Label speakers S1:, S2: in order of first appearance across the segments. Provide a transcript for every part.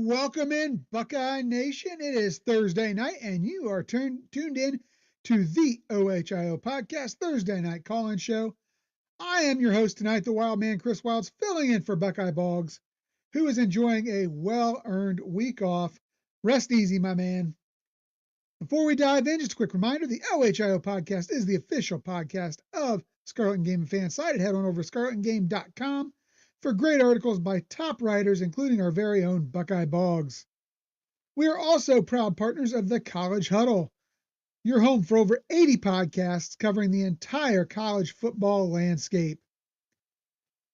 S1: welcome in Buckeye Nation. It is Thursday night, and you are tuned in to the OHIO Podcast Thursday Night Call-In Show. I am your host tonight, the Wild Man, Chris Wilds, filling in for Buckeye Boggs, who is enjoying a well-earned week off. Rest easy, my man. Before we dive in, just a quick reminder, the OHIO Podcast is the official podcast of Scarlet and Game fan site. Head on over to scarletandgame.com for great articles by top writers, including our very own Buckeye Boggs. We are also proud partners of the College Huddle, your home for over 80 podcasts covering the entire college football landscape.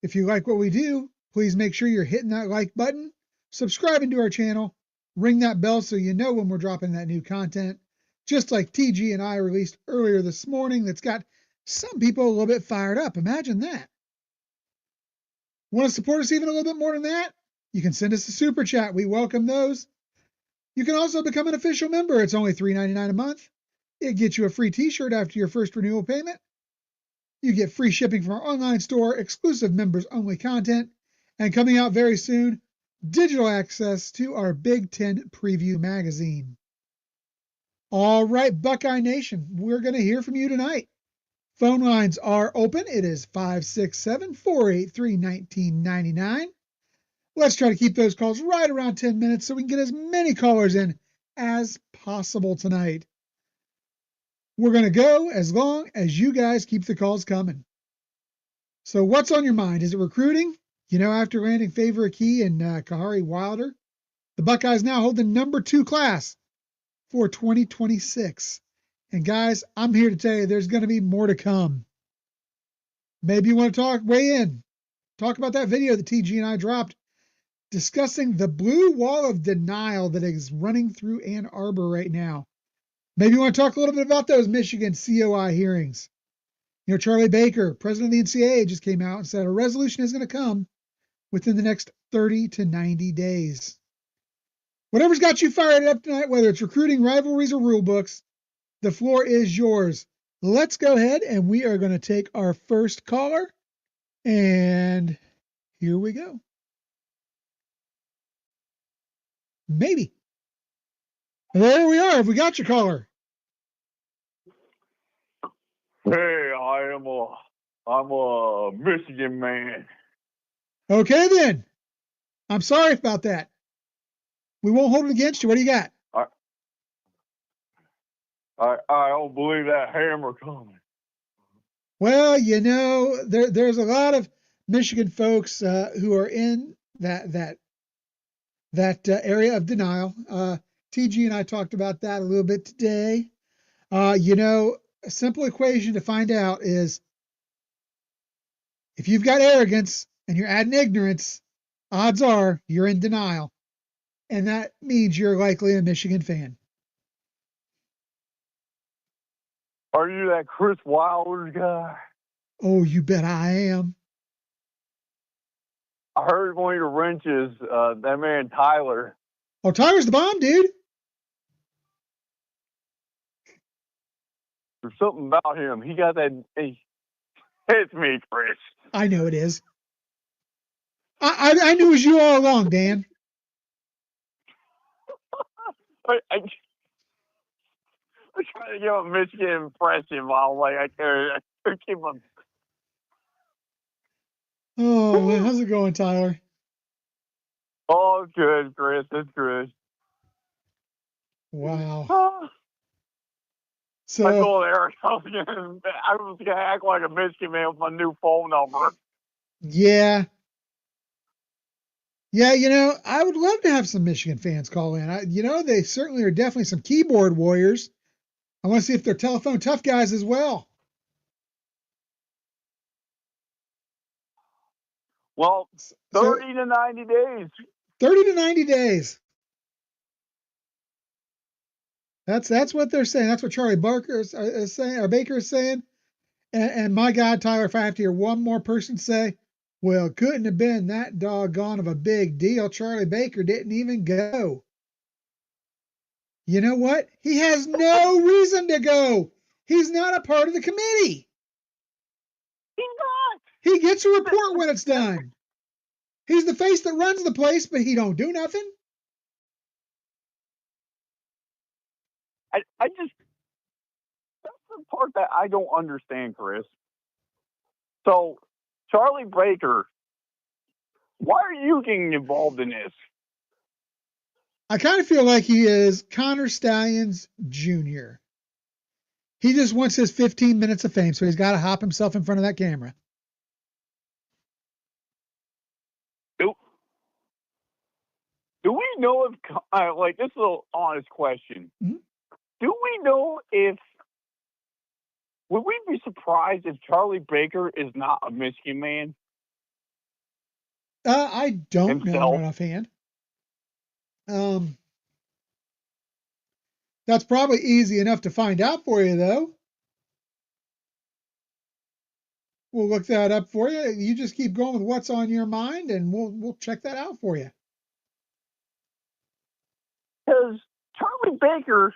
S1: If you like what we do, please make sure you're hitting that like button, subscribing to our channel, ring that bell so you know when we're dropping that new content, just like TG and I released earlier this morning that's got some people a little bit fired up. Imagine that. Want to support us even a little bit more than that? You can send us a super chat. We welcome those. You can also become an official member. It's only $3.99 a month. It gets you a free t-shirt after your first renewal payment. You get free shipping from our online store, exclusive members only content, and coming out very soon, digital access to our Big Ten preview magazine. All right, Buckeye Nation, we're going to hear from you tonight. Phone lines are open. It is 567-483-1999. Let's try to keep those calls right around 10 minutes so we can get as many callers in as possible tonight. We're going to go as long as you guys keep the calls coming. So what's on your mind? Is it recruiting? You know, after landing Favor Key and Kahari Wilder, the Buckeyes now hold the number 2 class for 2026. And guys, I'm here to tell you there's going to be more to come. Maybe you want to talk about that video that TG and I dropped discussing the blue wall of denial that is running through Ann Arbor right now. Maybe you want to talk a little bit about those Michigan COI hearings. You know, Charlie Baker, president of the NCAA, just came out and said a resolution is going to come within the next 30 to 90 days. Whatever's got you fired up tonight, whether it's recruiting, rivalries, or rule books, the floor is yours. Let's go ahead and we are going to take our first caller. And here we go. Maybe. There we are. Have we got your caller?
S2: Hey, I'm a Michigan man.
S1: Okay then. I'm sorry about that. We won't hold it against you. What do you got?
S2: I don't believe that hammer coming.
S1: Well, you know, there's a lot of Michigan folks who are in that area of denial. TG and I talked about that a little bit today. You know, a simple equation to find out is if you've got arrogance and you're adding ignorance, odds are you're in denial. And that means you're likely a Michigan fan.
S2: Are you that Chris Wilder guy?
S1: Oh, you bet I am.
S2: I heard one of your wrenches, that man Tyler.
S1: Oh, Tyler's the bomb, dude.
S2: There's something about him. He got that. It's me, Chris.
S1: I know it is. I knew it was you all along, Dan.
S2: I'm trying to give a Michigan impression while I keep him.
S1: Oh, man, how's it going, Tyler?
S2: Oh, it's good, Chris. It's good.
S1: Wow. So
S2: I told Eric I was gonna act like a Michigan man with my new phone number.
S1: yeah, you know, I would love to have some Michigan fans call in. You know, they certainly are definitely some keyboard warriors. I want to see if they're telephone tough guys as well.
S2: Well, 30 to 90 days.
S1: 30 to 90 days. That's what they're saying. That's what Charlie Barker is saying, or Baker is saying. And my God, Tyler, if I have to hear one more person say, well, it couldn't have been that doggone of a big deal. Charlie Baker didn't even go. You know what? He has no reason to go. He's not a part of the committee.
S2: He's not.
S1: He gets a report when it's done. He's the face that runs the place, but he don't do nothing.
S2: I just, that's the part that I don't understand, Chris. So, Charlie Baker, why are you getting involved in this?
S1: I kind of feel like he is Connor Stalions Jr. He just wants his 15 minutes of fame, so he's got to hop himself in front of that camera.
S2: Do we know if, like, this is an honest question.
S1: Mm-hmm.
S2: Do we know if, would we be surprised if Charlie Baker is not a Michigan man?
S1: I don't know
S2: Himself?
S1: right offhand. That's probably easy enough to find out for you, though. We'll look that up for you. You just keep going with what's on your mind, and we'll check that out for you.
S2: Because Charlie Baker,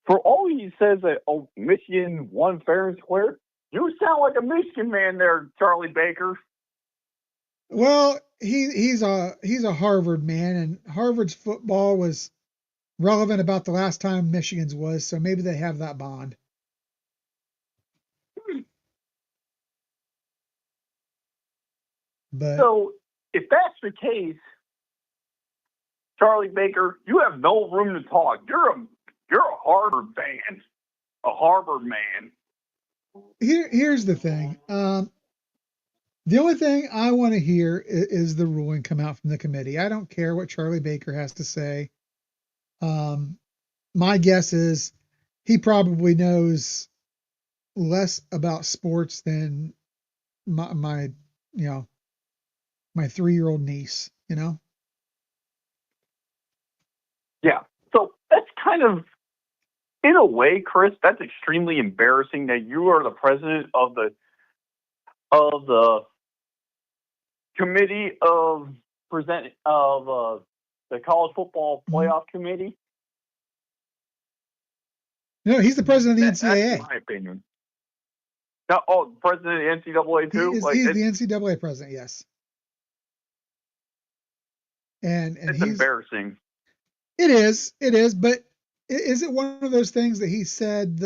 S2: for all he says that Michigan won fair and square, you sound like a Michigan man there, Charlie Baker.
S1: Well, he's a Harvard man, and Harvard's football was relevant about the last time Michigan's was, so maybe they have that bond. But
S2: so if that's the case, Charlie Baker, you have no room to talk. You're a Harvard fan, a Harvard man.
S1: Here's the thing. The only thing I want to hear is the ruling come out from the committee. I don't care what Charlie Baker has to say. My guess is he probably knows less about sports than my 3-year-old niece,
S2: Yeah. So that's kind of, in a way, Chris, that's extremely embarrassing that you are the president of the committee of the college football playoff committee.
S1: No, he's the president of the NCAA.
S2: That's my opinion. Now, president of the NCAA too.
S1: He's the NCAA president, yes. And
S2: it's embarrassing.
S1: It is, but is it one of those things that he said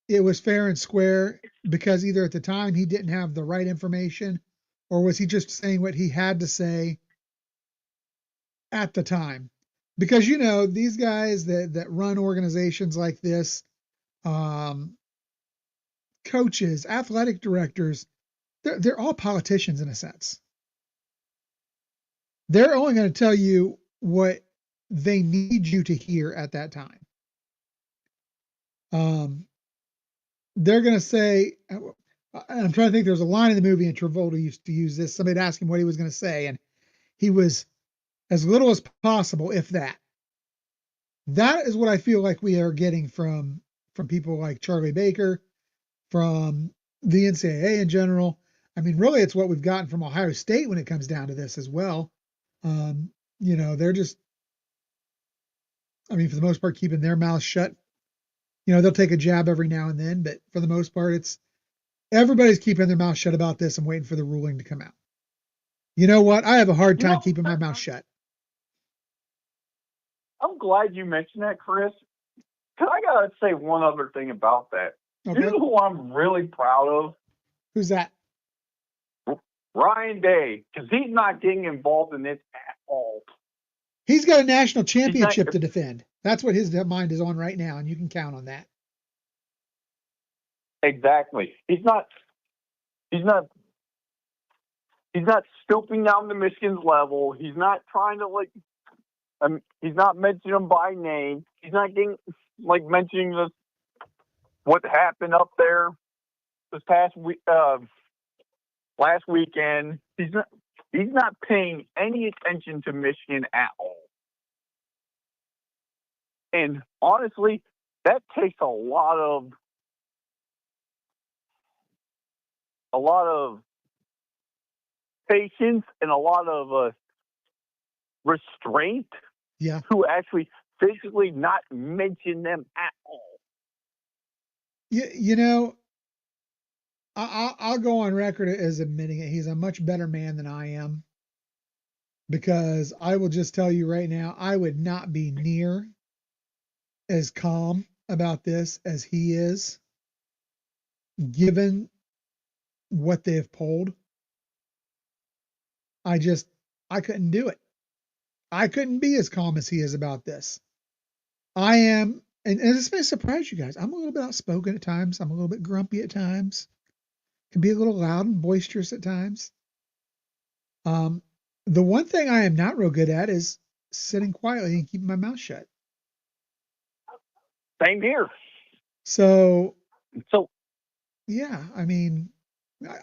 S1: it was fair and square because either at the time he didn't have the right information, or was he just saying what he had to say at the time? Because these guys that run organizations like this, coaches, athletic directors, they're all politicians in a sense. They're only going to tell you what they need you to hear at that time. They're going to say, I'm trying to think, there's a line in the movie, and Travolta used to use this. Somebody asked him what he was going to say, and he was as little as possible, if that. That is what I feel like we are getting from people like Charlie Baker, from the NCAA in general. I mean, really, it's what we've gotten from Ohio State when it comes down to this as well. They're just, for the most part, keeping their mouths shut. They'll take a jab every now and then, but for the most part, it's everybody's keeping their mouth shut about this and waiting for the ruling to come out. You know what? I have a hard time keeping my mouth shut.
S2: I'm glad you mentioned that, Chris. Because I got to say one other thing about that. Okay. You know who I'm really proud of?
S1: Who's that?
S2: Ryan Day, because he's not getting involved in this at all.
S1: He's got a national championship to defend. That's what his mind is on right now, and you can count on that.
S2: Exactly. He's not stooping down to Michigan's level. He's not trying to he's not mentioning them by name. He's not getting mentioning what happened up there this past week, last weekend. He's not paying any attention to Michigan at all. And honestly, that takes a lot of patience and a lot of restraint to actually physically not mention them at all.
S1: I'll go on record as admitting it. He's a much better man than I am. because I will just tell you right now, I would not be near as calm about this as he is, given what they have pulled. I just, I couldn't do it. I couldn't be as calm as he is about this. I am, and this may surprise you guys. I'm a little bit outspoken at times. I'm a little bit grumpy at times. Can be a little loud and boisterous at times. Um, the one thing I am not real good at is sitting quietly and keeping my mouth shut.
S2: Same here.
S1: So
S2: So
S1: yeah, I mean,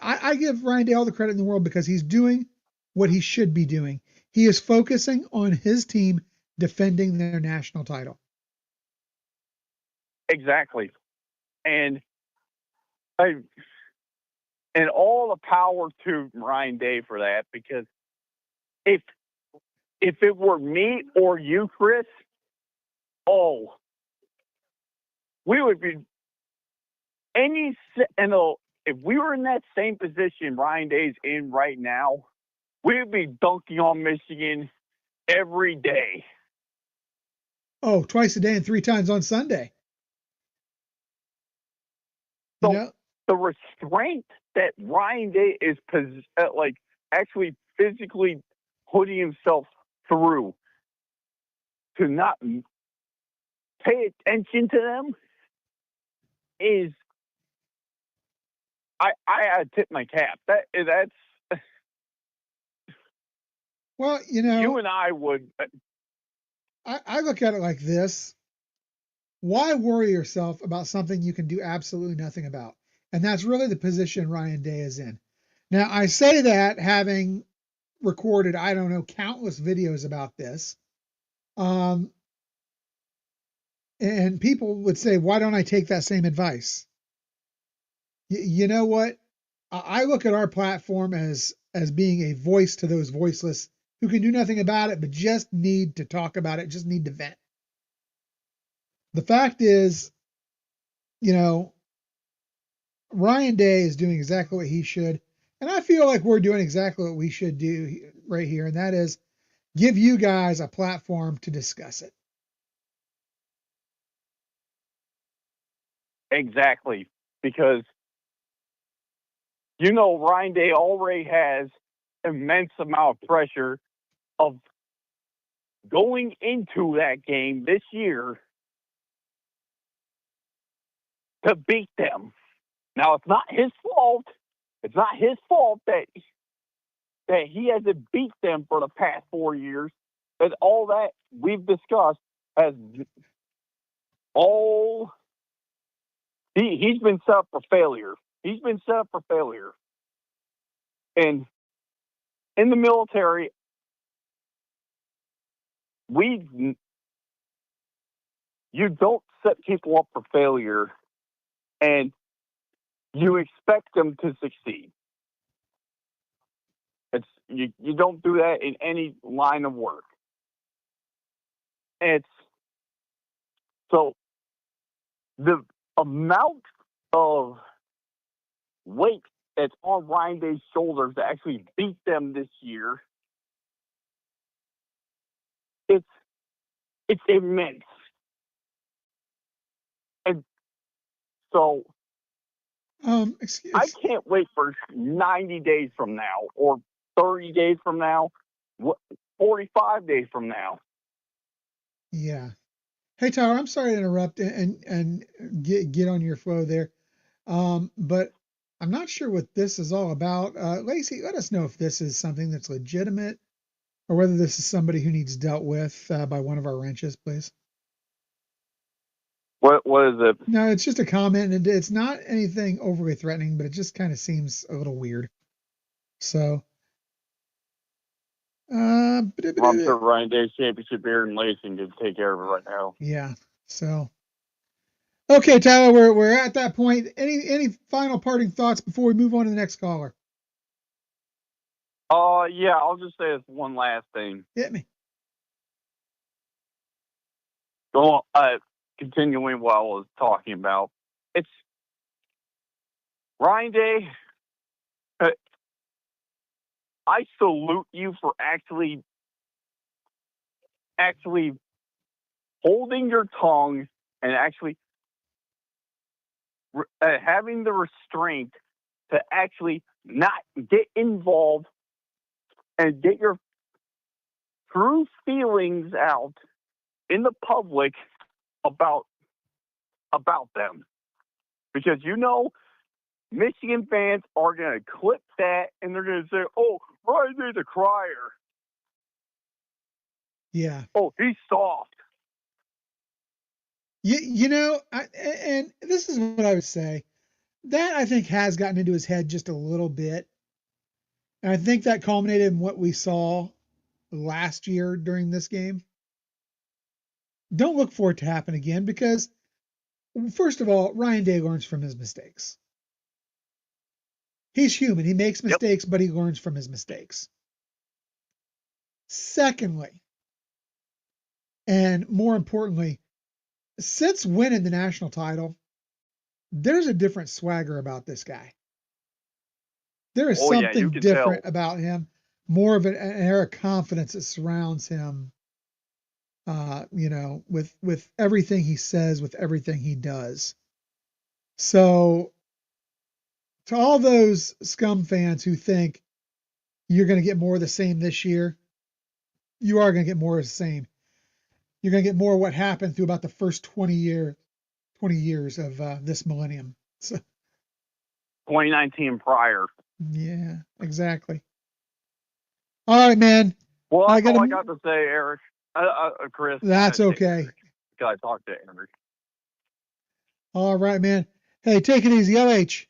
S1: I give Ryan Day all the credit in the world because he's doing what he should be doing. He is focusing on his team defending their national title.
S2: exactly, and I and all the power to Ryan Day for that, because if it were me or you, Chris, oh, we would be any and if we were in that same position Ryan Day's in right now, we would be dunking on Michigan every day.
S1: Oh, twice a day and 3 times on Sunday. You
S2: So
S1: know,
S2: the restraint that Ryan Day is like actually physically putting himself through to not pay attention to them is, I tip my cap. That's
S1: well,
S2: you and I would.
S1: I look at it like this. Why worry yourself about something you can do absolutely nothing about? And that's really the position Ryan Day is in. Now, I say that having recorded, I don't know, countless videos about this. Um, and people would say, why don't I take that same advice? You know what? I look at our platform as being a voice to those voiceless who can do nothing about it, but just need to talk about it, just need to vent. The fact is, you know, Ryan Day is doing exactly what he should. And I feel like we're doing exactly what we should do right here. And that is give you guys a platform to discuss it.
S2: Exactly, because Ryan Day already has immense amount of pressure of going into that game this year to beat them. Now, it's not his fault. It's not his fault that he hasn't beat them for the past 4 years. But all that we've discussed has all he's been set up for failure. He's been set up for failure. And in the military, you don't set people up for failure, and you expect them to succeed. You don't do that in any line of work. It's so the amount of weight that's on Ryan Day's shoulders to actually beat them this year, it's immense. And so I
S1: Excuse.
S2: can't wait for 90 days from now, or 30 days from now, 45 days from now.
S1: Yeah. Hey, Tyler, I'm sorry to interrupt and get on your flow there. But I'm not sure what this is all about. Lacey, let us know if this is something that's legitimate or whether this is somebody who needs dealt with by one of our wrenches, please.
S2: What is it?
S1: No, it's just a comment, and it's not anything overly threatening, but it just kind of seems a little weird. So,
S2: Well, I'm sure Ryan Day's championship beer and lacing can take care of it right now.
S1: yeah. So, okay, Tyler, we're at that point. Any final parting thoughts before we move on to the next caller?
S2: Yeah, I'll just say this one last thing.
S1: Hit me.
S2: Go continuing what I was talking about. It's Ryan Day. I salute you for actually actually holding your tongue and actually having the restraint to actually not get involved and get your true feelings out in the public about them. Because Michigan fans are going to clip that and they're going to say, oh, Ryan's a crier.
S1: Yeah.
S2: Oh, he's soft.
S1: And this is what I would say. That, I think, has gotten into his head just a little bit. And I think that culminated in what we saw last year during this game. Don't look for it to happen again because, first of all, Ryan Day learns from his mistakes. He's human. He makes mistakes, but he learns from his mistakes. Secondly, and more importantly, since winning the national title, there's a different swagger about this guy. There is something different about him, more of an air of confidence that surrounds him, with everything he says, with everything he does. So to all those scum fans who think you're going to get more of the same this year, you are going to get more of the same. You're going to get more of what happened through about the first 20 years of this millennium. So,
S2: 2019 prior.
S1: Yeah, exactly. All right, man.
S2: Well, that's all I got to say, Eric. Chris.
S1: That's okay.
S2: Gotta talk to Eric.
S1: All right, man. Hey, take it easy. LH.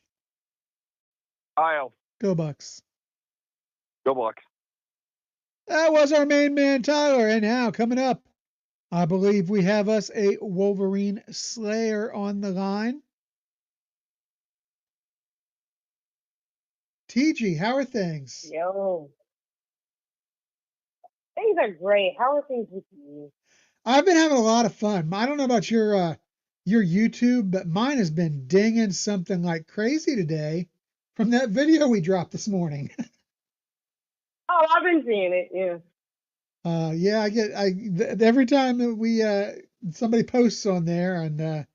S2: I'll.
S1: Go Bucks.
S2: Go Bucks.
S1: That was our main man, Tyler. And now, coming up, I believe we have us a Wolverine Slayer on the line. TG, how are things?
S3: Yo. Things are great. How are things with you?
S1: I've been having a lot of fun. I don't know about your YouTube, but mine has been dinging something like crazy today from that video we dropped this morning.
S3: Oh, I've been seeing it. Yeah.
S1: Yeah, every time that we somebody posts on there and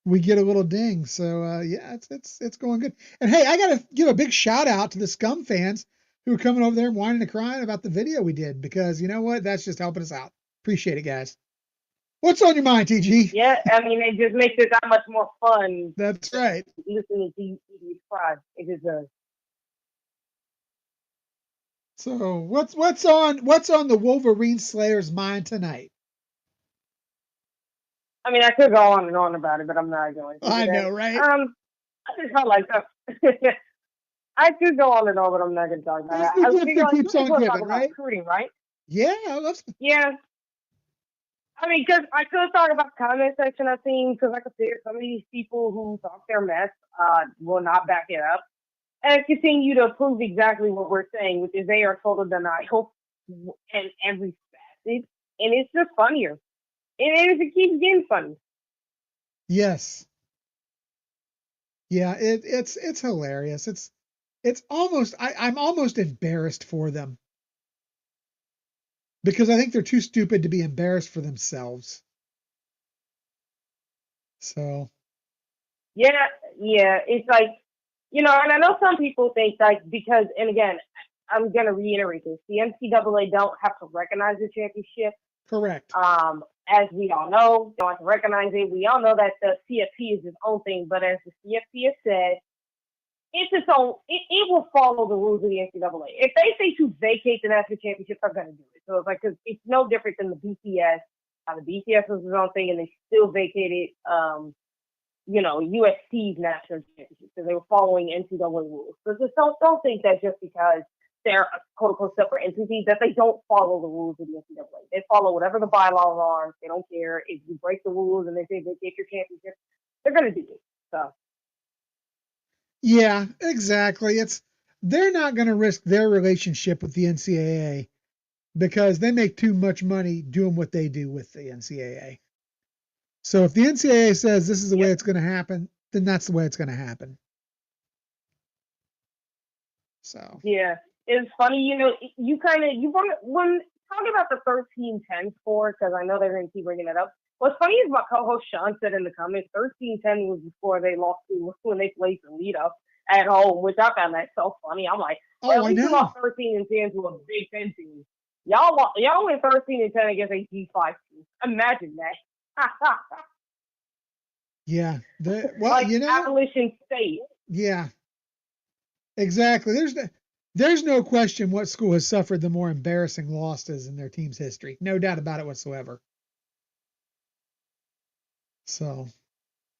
S1: we get a little ding. So yeah, it's going good. And hey, I gotta give a big shout out to the Scum fans who are coming over there and whining and crying about the video we did, because you know what? That's just helping us out. Appreciate it, guys. What's on your mind, TG?
S3: Yeah, I mean, it just makes it that much more fun.
S1: That's right.
S3: Listening to you cry. It deserves.
S1: So what's on the Wolverine Slayer's mind tonight?
S3: I mean, I could go on and on about it, but I'm not going to.
S1: I know, right?
S3: I just felt like that. I could go on and on, but I'm not going to talk about it.
S1: The gift that keeps on giving, right?
S3: Recruiting, right?
S1: Yeah, I love.
S3: Yeah. I mean, because I could talk about the comment section I've seen, because I could see some of these people who talk their mess will not back it up and continue to prove exactly what we're saying, which is they are total denial in every facet, and it's just funnier. It keeps getting funny.
S1: Yes. Yeah, it's hilarious. It's almost I'm almost embarrassed for them, because I think they're too stupid to be embarrassed for themselves. So.
S3: Yeah, it's like, and I know some people think like, because, and again, I'm gonna reiterate this: the NCAA don't have to recognize the championship.
S1: Correct.
S3: As we all know, they don't have to recognize it. We all know that the CFP is its own thing, but as the CFP has said, it's its own. It will follow the rules of the NCAA. If they say to vacate the national championship, they're going to do it. So it's like, because it's no different than the BCS. The BCS was its own thing, and they still vacated, USC's national championship. So they were following NCAA rules. So just don't think that just because they're a quote-unquote separate entity that they don't follow the rules of the NCAA. They follow whatever the bylaws are. They don't care if you break the rules and they say vacate your championship. They're going to do it. So.
S1: Yeah, exactly. They're not going to risk their relationship with the NCAA because they make too much money doing what they do with the NCAA. So if the NCAA says this is the way it's going to happen, then that's the way it's going to happen. So.
S3: Yeah, it's funny, you want when talking about the 13-10 score, because I know they're going to keep bringing it up. What's funny is my co-host Sean said in the comments, 13-10 was the score they lost to when they played Toledo at home, which I found that so funny. I'm like, well,
S1: Oh,
S3: at
S1: I
S3: least you lost
S1: know.
S3: 13-10 to a Big Ten team. Y'all went 13-10 against a G5 team. Imagine that.
S1: Yeah. Well,
S3: Like Appalachian State.
S1: yeah, exactly. There's no question what school has suffered the more embarrassing losses in their team's history. No doubt about it whatsoever. So,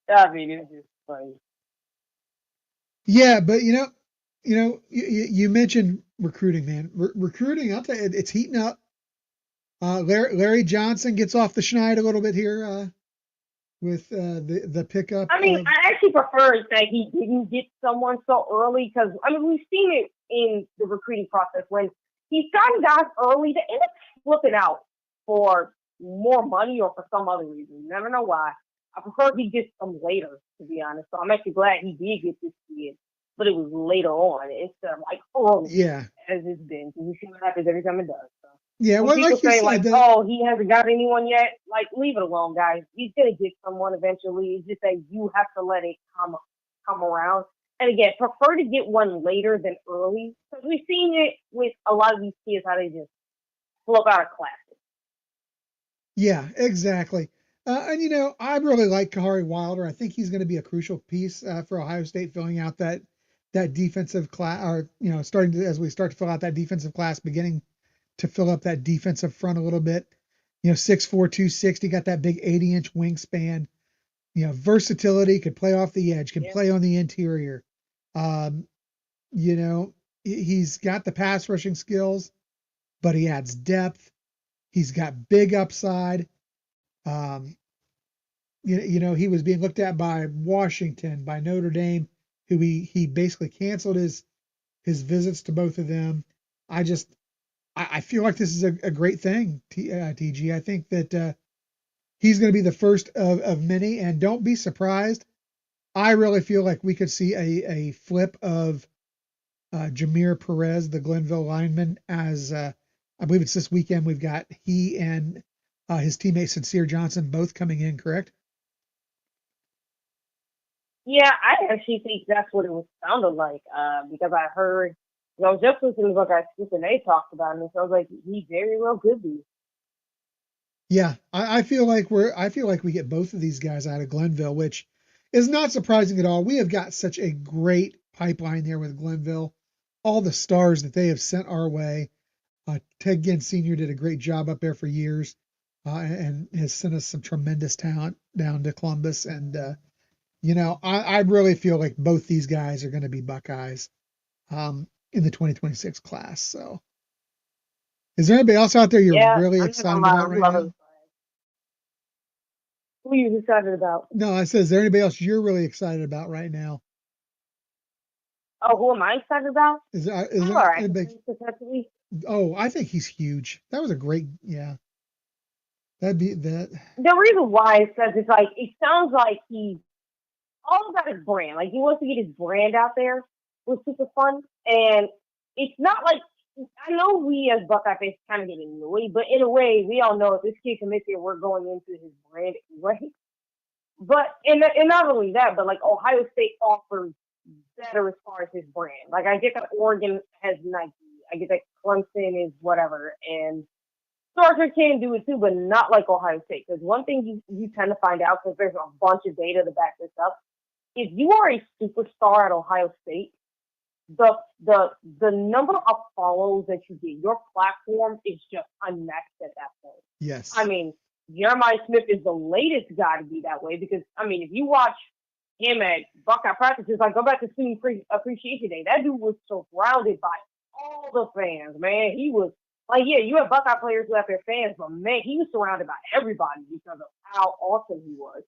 S3: I mean, it's just funny.
S1: yeah, but you mentioned recruiting, man. Recruiting, I'll tell you, it's heating up. Larry Johnson gets off the schneid a little bit here with the pickup
S3: I mean,
S1: of.
S3: I actually prefer that he didn't get someone so early because, I mean, we've seen it in the recruiting process when he's gotten guys early to end up flipping out for more money or for some other reason. You never know why. I prefer he gets them later, to be honest. So I'm actually glad he did get this kid, but it was later on instead of like early
S1: Yeah,
S3: as it's been. Because you see what happens every time it does. So
S1: yeah.
S3: when
S1: Well,
S3: people
S1: like you
S3: say
S1: said,
S3: like, "Oh, he hasn't got anyone yet," like leave it alone, guys. He's gonna get someone eventually. It's just that you have to let it come around. And again, prefer to get one later than early because we've seen it with a lot of these kids how they just flip out of classes.
S1: yeah, exactly. And I really like Kahari Wilder. I think he's going to be a crucial piece for Ohio State filling out that defensive class, or starting to as we start to fill out that defensive class, beginning to fill up that defensive front a little bit. 6'4", 260, got that big 80-inch wingspan. Versatility, could play off the edge, can
S3: Yeah.
S1: play on the interior. Um, he's got the pass rushing skills, but he adds depth. He's got big upside. Um, he was being looked at by Washington, by Notre Dame, who he basically canceled his visits to both of them. I feel like this is a great thing, TG. I think that he's going to be the first of many, and don't be surprised. I really feel like we could see a flip of Jameer Perez, the Glenville lineman, as I believe it's this weekend. We've got he and his teammate Sincere Johnson both coming in, correct?
S3: Yeah, I actually think that's what it was sounded like because I heard, I was just listening to what guys and they talked about him, and so I was like, he very well could be.
S1: Yeah, I feel like we get both of these guys out of Glenville, which is not surprising at all. We have got such a great pipeline there with Glenville, all the stars that they have sent our way. Ted Ginn Sr. did a great job up there for years, and has sent us some tremendous talent down to Columbus. And I really feel like both these guys are going to be Buckeyes in the 2026 class. So, is there anybody else out there you're
S3: Yeah,
S1: really
S3: I'm not
S1: excited
S3: gonna lie,
S1: about
S3: I'm
S1: right
S3: love
S1: now?
S3: him. Who are you excited about?
S1: No, I said, is there anybody else you're really excited about right now?
S3: Oh, who am I excited about?
S1: Is
S3: All
S1: there
S3: right,
S1: anybody?
S3: potentially.
S1: Oh, I think he's huge. That was a great, yeah. That'd be that.
S3: The reason why is because it's like it sounds like he's all about his brand. Like he wants to get his brand out there, which is super fun. And it's not like I know we as Buckeye fans kind of get annoyed, but in a way, we all know if this kid commits here, we're going into his brand anyway. But and not only that, but like Ohio State offers better as far as his brand. Like I get that Oregon has Nike, I get that Clemson is whatever, and Georgia can do it too, but not like Ohio State. Because one thing you tend to find out, because there's a bunch of data to back this up, if you are a superstar at Ohio State, the the number of follows that you get, your platform is just unmatched at that point.
S1: Yes.
S3: I mean, Jeremiah Smith is the latest guy to be that way because I mean, if you watch him at Buckeye practices, like go back to Student Appreciation Day, that dude was surrounded by all the fans, man. He was like, yeah, you have Buckeye players who have their fans, but man, he was surrounded by everybody because of how awesome he was.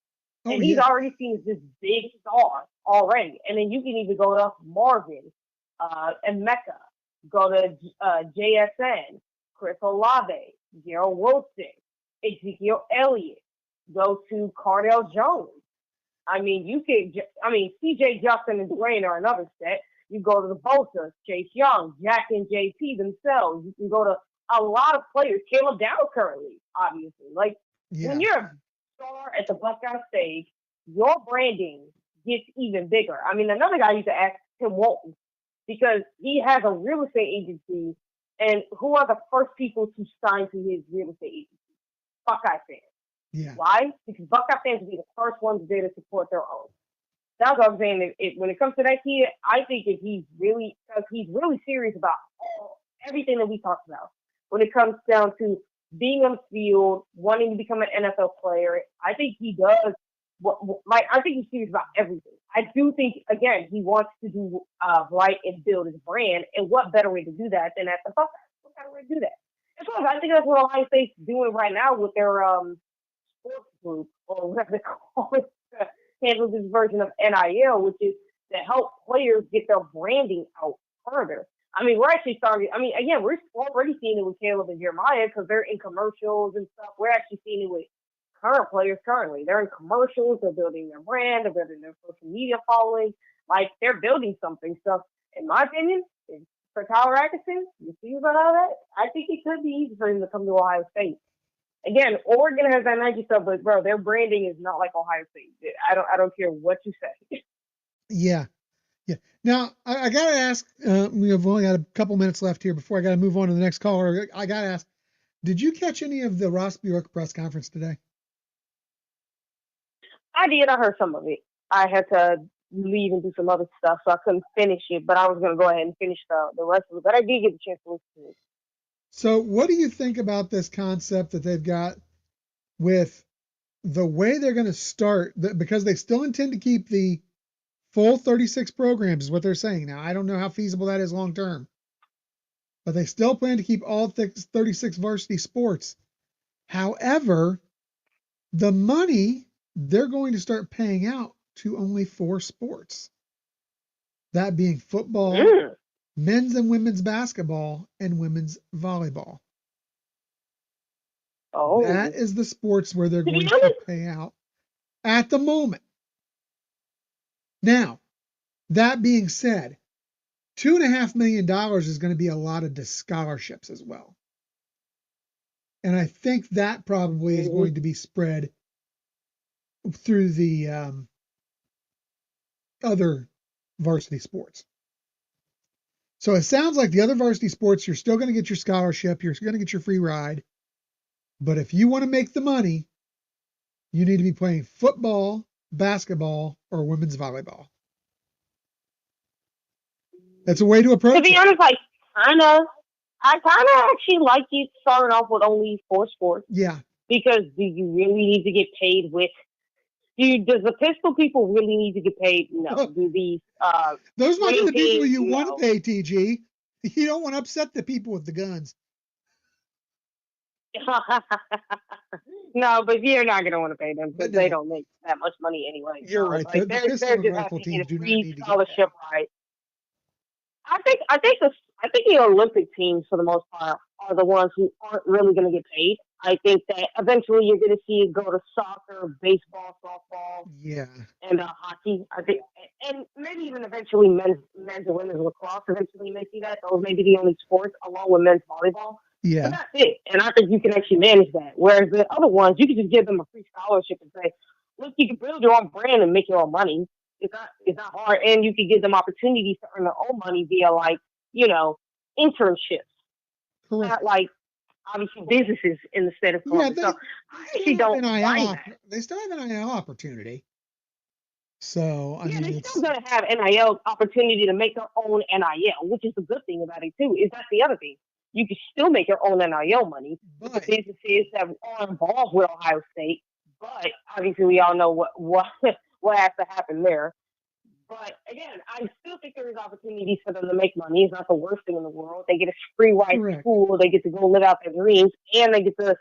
S1: Oh
S3: And he's
S1: yeah.
S3: already seen as this big star already. And then you can even go to Marvin and Mecca, go to JSN, Chris Olave, Gerald Wilson, Ezekiel Elliott, go to Cardell Jones. I mean, CJ Justin and Dwayne are another set. You go to the Bosa, Chase Young, Jack and JP themselves. You can go to a lot of players. Caleb Dow currently, obviously. Like, when
S1: Yeah.
S3: you're a star at the Buckeye stage, your branding gets even bigger. I mean, another guy you could ask, Tim Walton, because he has a real estate agency, and who are the first people to sign to his real estate agency? Buckeye fans.
S1: Yeah.
S3: Why? Because Buckeye fans will be the first ones there to support their own. That's what I'm saying. When it comes to that kid, I think if he's really serious about everything that we talked about. When it comes down to being on the field, wanting to become an NFL player, I think he does. I think he's serious about everything. I do think, again, he wants to do right and build his brand. And what better way to do that than at the Buckeyes? What better way to do that? As well, I think that's what Ohio State's doing right now with their sports group, or whatever they call it, to handle this version of NIL, which is to help players get their branding out further. I mean, we're actually starting. I mean, again, we're already seeing it with Caleb and Jeremiah because they're in commercials and stuff. We're actually seeing it with current players currently. They're in commercials. They're building their brand. They're building their social media following. Like, they're building something. So, in my opinion, for Tyler Atkinson, you see about all that? I think it could be easy for him to come to Ohio State. Again, Oregon has that Nike stuff, but bro, their branding is not like Ohio State. I don't care what you say.
S1: Yeah. Yeah. Now, I got to ask, we've only got a couple minutes left here before I got to move on to the next caller. I got to ask, did you catch any of the Ross Bjork press conference today?
S3: I did. I heard some of it. I had to leave and do some other stuff, so I couldn't finish it, but I was going to go ahead and finish the rest of it. But I did get a chance to listen to it.
S1: So what do you think about this concept that they've got with the way they're going to start, because they still intend to keep the full 36 programs is what they're saying. Now, I don't know how feasible that is long term, but they still plan to keep all 36 varsity sports. However, the money they're going to start paying out to only 4 sports. That being football, men's and women's basketball, and women's volleyball.
S3: Oh.
S1: That is the sports where they're going to pay out at the moment. Now, that being said, $2.5 million is going to be a lot of scholarships as well. And I think that probably is going to be spread through the other varsity sports. So it sounds like the other varsity sports, you're still going to get your scholarship, you're going to get your free ride. But if you want to make the money, you need to be playing football, basketball, or women's volleyball. That's a way to approach it.
S3: To be honest, I kind of actually like you starting off with only 4 sports.
S1: Yeah.
S3: Because do you really need to get paid with? Does the pistol people really need to get paid? No. Do these
S1: those might be the people you want to pay, TG. You don't want to upset the people with the guns.
S3: No, but you're not going to want to pay them because they don't make that much money anyway.
S1: You're right.
S3: Like,
S1: the pistol and rifle teams do not need to get
S3: scholarship, right? I think the Olympic teams, for the most part, are the ones who aren't really going to get paid. I think that eventually you're going to see it go to soccer, baseball, softball, and hockey. I think, and maybe even eventually men's and women's lacrosse. Eventually, you may see that those may be the only sports, along with men's volleyball.
S1: Yeah,
S3: but that's it. And I think you can actually manage that. Whereas the other ones, you can just give them a free scholarship and say, "Look, you can build your own brand and make your own money. It's not hard, and you can give them opportunities to earn their own money via internships.
S1: Correct.
S3: Not like obviously businesses in the state of Columbus.
S1: Yeah,
S3: so I actually don't mind that.
S1: They still have an NIL opportunity. So I mean,
S3: they're still going to have NIL opportunity to make their own NIL, which is the good thing about it too. Is that the other thing? You can still make your own NIL money with the businesses that are involved with Ohio State. But obviously, we all know what has to happen there. But again, I still think there is opportunities for them to make money. It's not the worst thing in the world. They get a free ride to school. They get to go live out their dreams, and they get to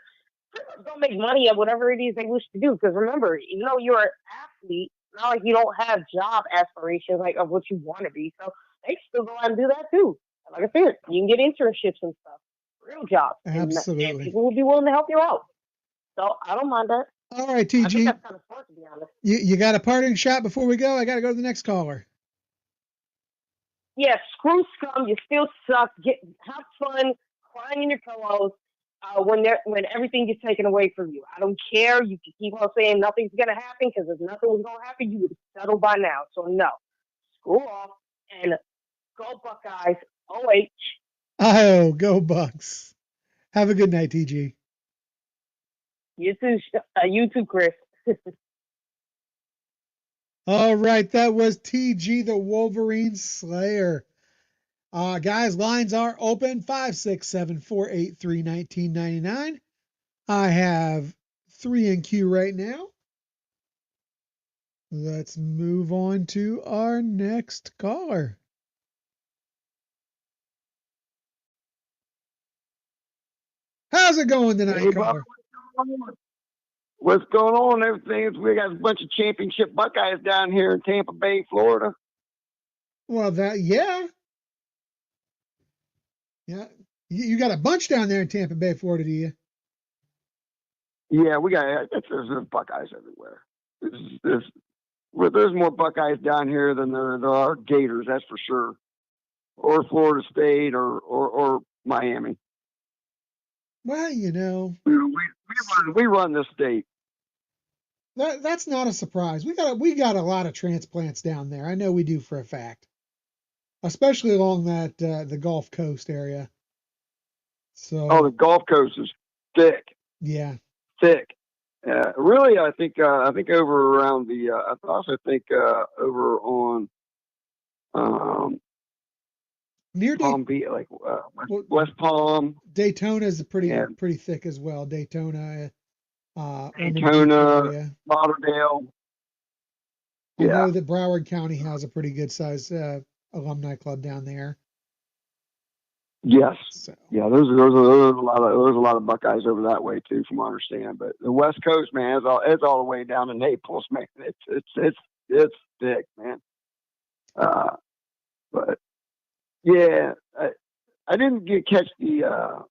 S3: go make money at whatever it is they wish to do. Because remember, even though you're an athlete, it's not like you don't have job aspirations of what you want to be. So they still go out and do that too. And like I said, you can get internships and stuff, real jobs.
S1: Absolutely.
S3: And people will be willing to help you out. So I don't mind that.
S1: All right, TG.
S3: I think that's kind of smart, to be honest.
S1: You got a parting shot before we go? I got to go to the next caller.
S3: Yeah, screw scum. You still suck. Have fun. crying in your pillows when everything gets taken away from you. I don't care. You can keep on saying nothing's gonna happen because if nothing was gonna happen, you would have settled by now. So no, screw off and go Buckeyes. OH.
S1: Oh, go Bucks. Have a good night, TG.
S3: You too, Chris.
S1: All right, that was TG the Wolverine Slayer. Guys, lines are open 567-483-1999. I have 3 in queue right now. Let's move on to our next caller. How's it going tonight,
S4: Hey,
S1: caller?
S4: what's going on? Everything is we got a bunch of championship Buckeyes down here in Tampa Bay, Florida.
S1: Well, yeah. You got a bunch down there in Tampa Bay, Florida, do you?
S4: Yeah, we got there's Buckeyes everywhere. There's more Buckeyes down here than there are Gators, that's for sure, or Florida State or Miami.
S1: Well,
S4: we run this state.
S1: That's not a surprise. We got a lot of transplants down there. I know we do for a fact, especially along that the Gulf Coast area. So
S4: the Gulf Coast is thick.
S1: Yeah,
S4: thick. Really, I think over around the I also think over on
S1: near
S4: Palm Beach, like West Palm.
S1: Daytona is pretty thick as well. Daytona,
S4: Daytona, Lauderdale.
S1: I know that Broward County has a pretty good size alumni club down there.
S4: Yes. So. Yeah, there's a lot of Buckeyes over that way too, from what I understand. But the West Coast, man, it's all the way down to Naples, man. It's thick, man. But yeah, I didn't catch the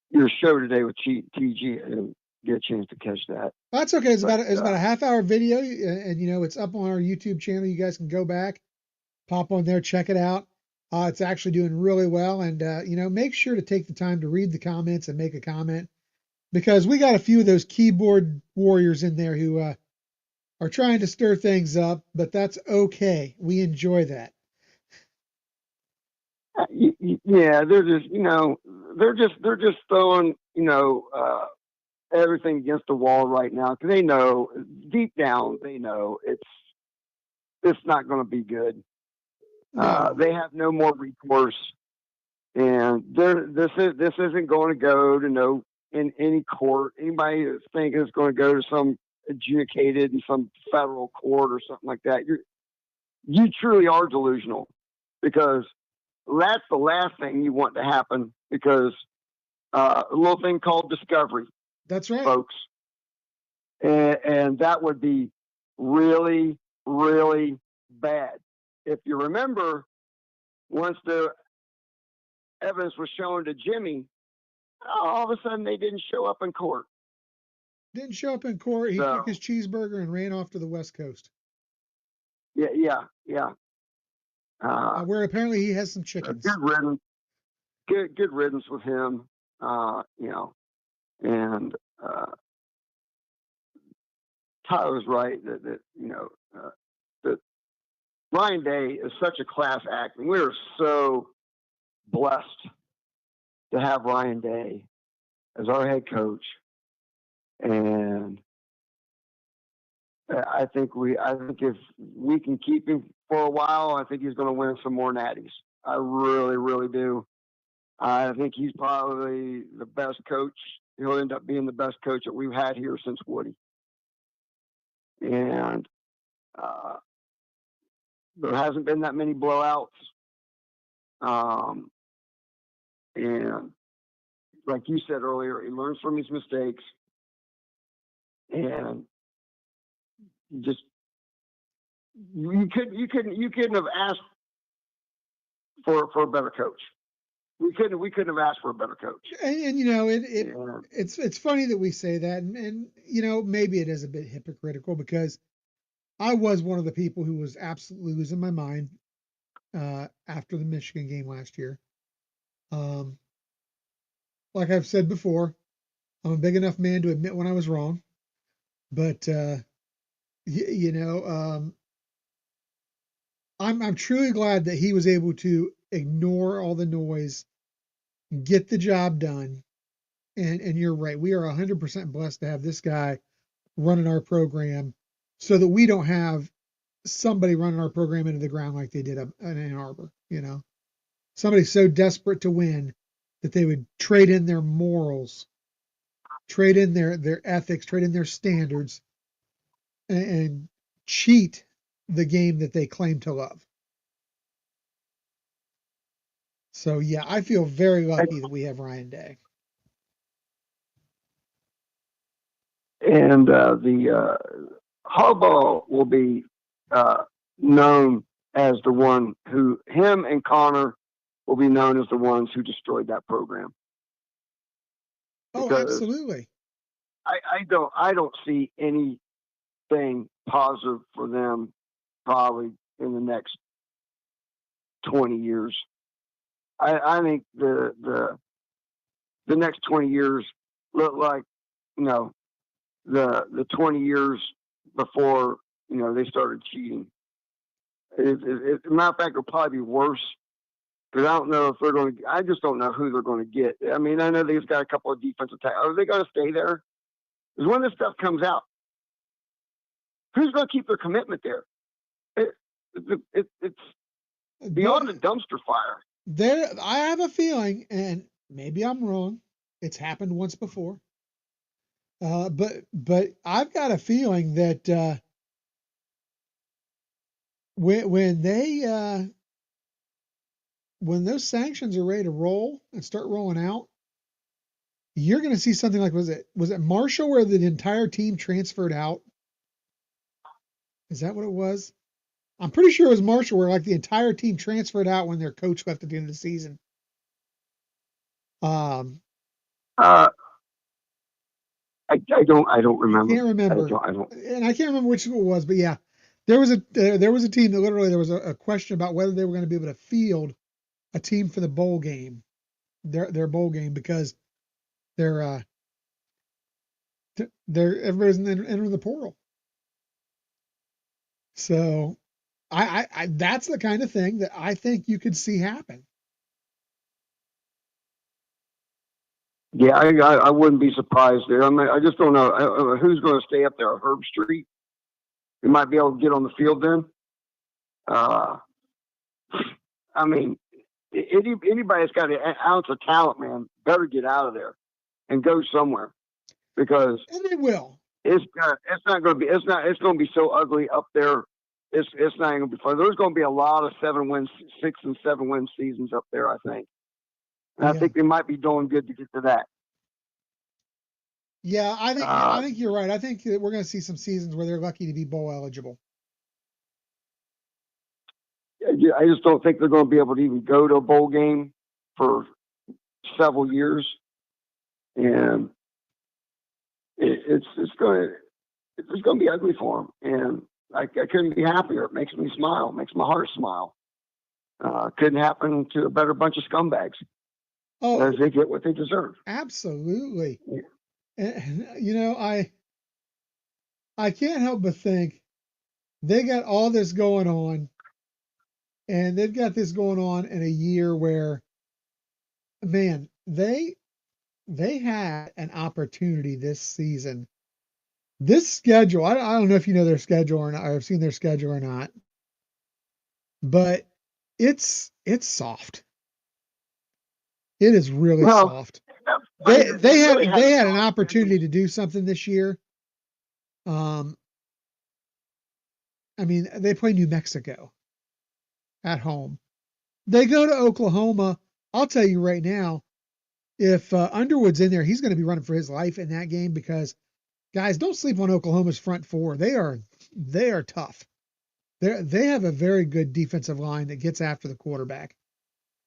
S4: your show today with TG. I didn't get a chance to catch that.
S1: That's okay. It's about a half-hour video, and it's up on our YouTube channel. You guys can go back, pop on there, check it out. It's actually doing really well, and make sure to take the time to read the comments and make a comment, because we got a few of those keyboard warriors in there who are trying to stir things up, but that's okay. We enjoy that.
S4: Yeah, they're just throwing everything against the wall right now, because they know deep down it's not going to be good. No. They have no more recourse, and this isn't going to go to in any court. Anybody that thinks it's going to go to some adjudicated in some federal court or something like that, you truly are delusional, because that's the last thing you want to happen, because a little thing called discovery.
S1: That's right,
S4: folks, and that would be really, really bad. If you remember, once the evidence was shown to Jimmy, all of a sudden they didn't show up in court.
S1: Didn't show up in court. He took his cheeseburger and ran off to the West Coast.
S4: Yeah.
S1: Where apparently he has some chickens.
S4: Good riddance. Good riddance with him. And Tyler's right that Ryan Day is such a class act, and we're so blessed to have Ryan Day as our head coach. And I think if we can keep him for a while, I think he's going to win some more natties. I really, really do. I think he's probably the best coach. He'll end up being the best coach that we've had here since Woody. And there hasn't been that many blowouts. And like you said earlier, he learns from his mistakes. And you couldn't have asked for a better coach. We couldn't have asked for a better coach.
S1: And it's funny that we say that, and maybe it is a bit hypocritical, because I was one of the people who was absolutely losing my mind after the Michigan game last year. Um, like I've said before, I'm a big enough man to admit when I was wrong. But you know, I'm truly glad that he was able to ignore all the noise, get the job done. And you're right, we are 100% blessed to have this guy running our program, so that we don't have somebody running our program into the ground like they did in Ann Arbor. You know, somebody so desperate to win that they would trade in their morals, trade in their ethics, trade in their standards, and cheat the game that they claim to love. So yeah, I feel very lucky that we have Ryan Day.
S4: And the Harbaugh will be known as the one who, him and Connor will be known as the ones who destroyed that program.
S1: Oh,
S4: Because
S1: absolutely.
S4: I don't see anything positive for them probably in the next 20 years. I think the next 20 years look like, you know, the 20 years before, you know, they started cheating. As a matter of fact, it'll probably be worse, because I don't know if they're going to. I just don't know who they're going to get. I mean, I know they've got a couple of defensive tackles. Are they going to stay there? Because when this stuff comes out, who's going to keep their commitment there? It's beyond a dumpster fire.
S1: There, I have a feeling, and maybe I'm wrong. It's happened once before. But I've got a feeling that when they when those sanctions are ready to roll and start rolling out, you're going to see something like, was it Marshall where the entire team transferred out? Is that what it was? I'm pretty sure it was Marshall where like the entire team transferred out when their coach left at the end of the season.
S4: I don't remember.
S1: I can't remember. And I can't remember which school it was, but yeah, there was a team that literally there was a question about whether they were going to be able to field a team for the bowl game, their bowl game, because they're everybody's entering the portal. So I that's the kind of thing that I think you could see happen.
S4: Yeah, I wouldn't be surprised there. I mean, I just don't know who's going to stay up there. Herb Street, we might be able to get on the field then. I mean, anybody that's got an ounce of talent, man, better get out of there and go somewhere, because
S1: And they will.
S4: It's not going to be it's going to be so ugly up there. It's not going to be fun. There's going to be a lot of 6 and 7 win seasons up there, I think. And I think they might be doing good to get to that.
S1: Yeah, I think you're right. I think that we're going to see some seasons where they're lucky to be bowl eligible.
S4: I just don't think they're going to be able to even go to a bowl game for several years, and it's going to be ugly for them. And I couldn't be happier. It makes me smile. It makes my heart smile. Couldn't happen to a better bunch of scumbags. Oh, as they get what they deserve.
S1: Absolutely. Yeah. And you know, I can't help but think they got all this going on, and they've got this going on in a year where, man, they had an opportunity this season. This schedule, I don't know if you know their schedule or not, or have seen their schedule or not, but it's soft. It is really soft. They had an opportunity to do something this year. I mean, they play New Mexico at home. They go to Oklahoma. I'll tell you right now, if Underwood's in there, he's going to be running for his life in that game, because guys, don't sleep on Oklahoma's front four. They are tough. They have a very good defensive line that gets after the quarterback.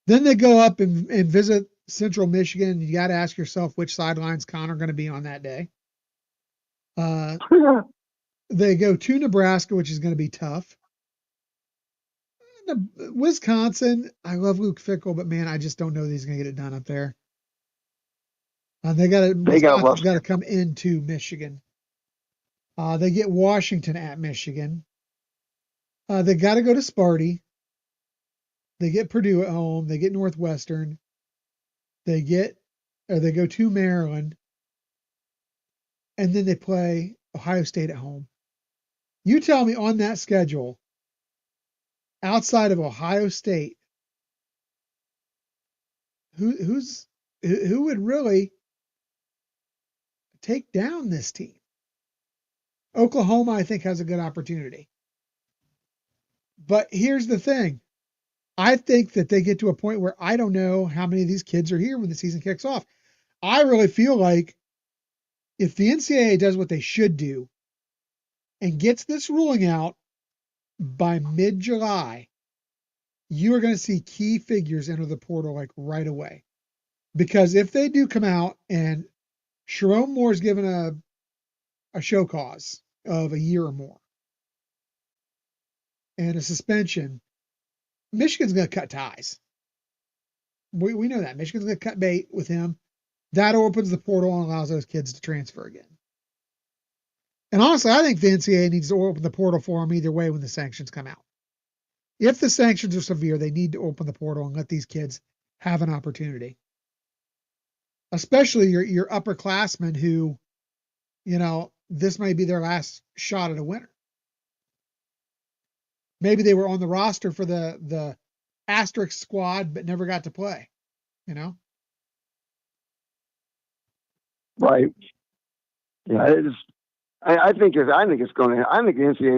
S1: Then they go up and visit Central Michigan. You got to ask yourself which sidelines Connor going to be on that day. They go to Nebraska, which is going to be tough. Wisconsin, I love Luke Fickell, but man, I just don't know that he's going to get it done up there. Wisconsin's got to come into Michigan. They get Washington at Michigan. They got to go to Sparty. They get Purdue at home. They get Northwestern. They go to Maryland, and then they play Ohio State at home. You tell me on that schedule, outside of Ohio State, who would really take down this team? Oklahoma, I think, has a good opportunity. But here's the thing. I think that they get to a point where I don't know how many of these kids are here when the season kicks off. I really feel like if the NCAA does what they should do and gets this ruling out by mid-July, you are going to see key figures enter the portal like right away. Because if they do come out and Sharon Moore's given a show cause of a year or more and a suspension, Michigan's going to cut ties. We know that. Michigan's going to cut bait with him. That opens the portal and allows those kids to transfer again. And honestly, I think the NCAA needs to open the portal for them either way when the sanctions come out. If the sanctions are severe, they need to open the portal and let these kids have an opportunity. Especially your upperclassmen who, this may be their last shot at a winner. Maybe they were on the roster for the asterisk squad, but never got to play,
S4: Right. Yeah, I think the NCAA is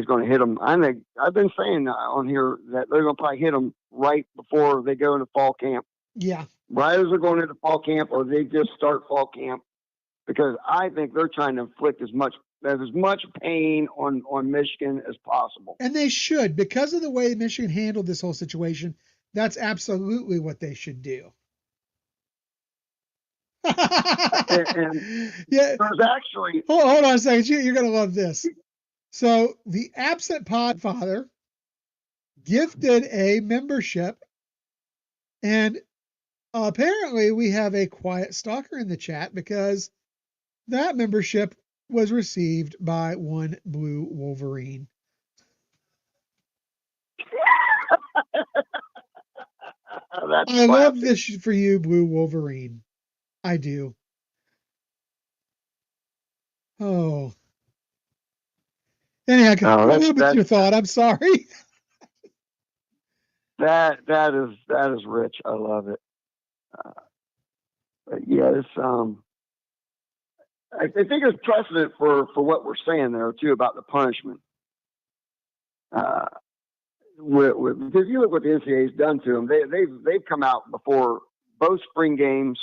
S4: going to hit them. I've been saying on here that they're going to probably hit them right before they go into fall camp.
S1: Yeah.
S4: Right as they're going into fall camp, or they just start fall camp, because I think they're trying to inflict as much pain on Michigan as possible.
S1: And they should, because of the way Michigan handled this whole situation. That's absolutely what they should do.
S4: and
S1: yeah,
S4: there's actually
S1: hold on a second. You're going to love this. So the absent Podfather gifted a membership, and apparently we have a quiet stalker in the chat because that membership was received by one Blue Wolverine. I love this for you, Blue Wolverine. I do. Oh. Anyhow, that's your thought. I'm sorry.
S4: That is rich. I love it. Yeah, it's I think it's precedent for what we're saying there too about the punishment. Because you look what the NCAA's done to them, they've come out before both spring games,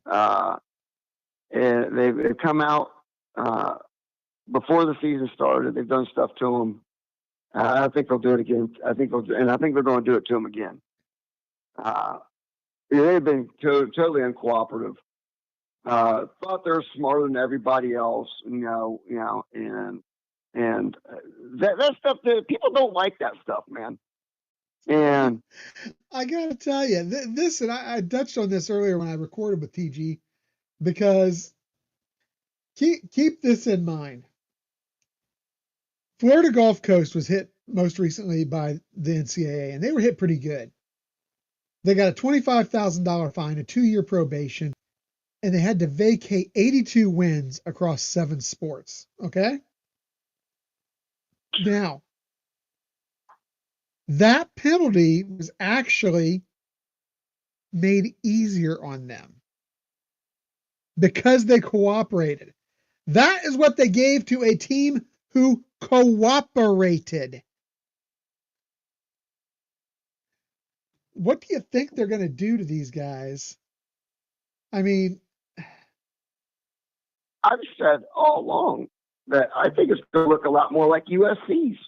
S4: and they've come out before the season started. They've done stuff to them. I think they'll do it again. I think they're going to do it to them again. They've been totally uncooperative. Thought they're smarter than everybody else, and that stuff. People don't like that stuff, man. And
S1: I gotta tell you, this, and I touched on this earlier when I recorded with TG, because keep this in mind. Florida Gulf Coast was hit most recently by the NCAA, and they were hit pretty good. They got a $25,000 fine, a 2-year probation, and they had to vacate 82 wins across 7 sports. Okay? Now, that penalty was actually made easier on them because they cooperated. That is what they gave to a team who cooperated. What do you think they're going to do to these guys? I mean,
S4: I've said all along that I think it's going to look a lot more like USC's.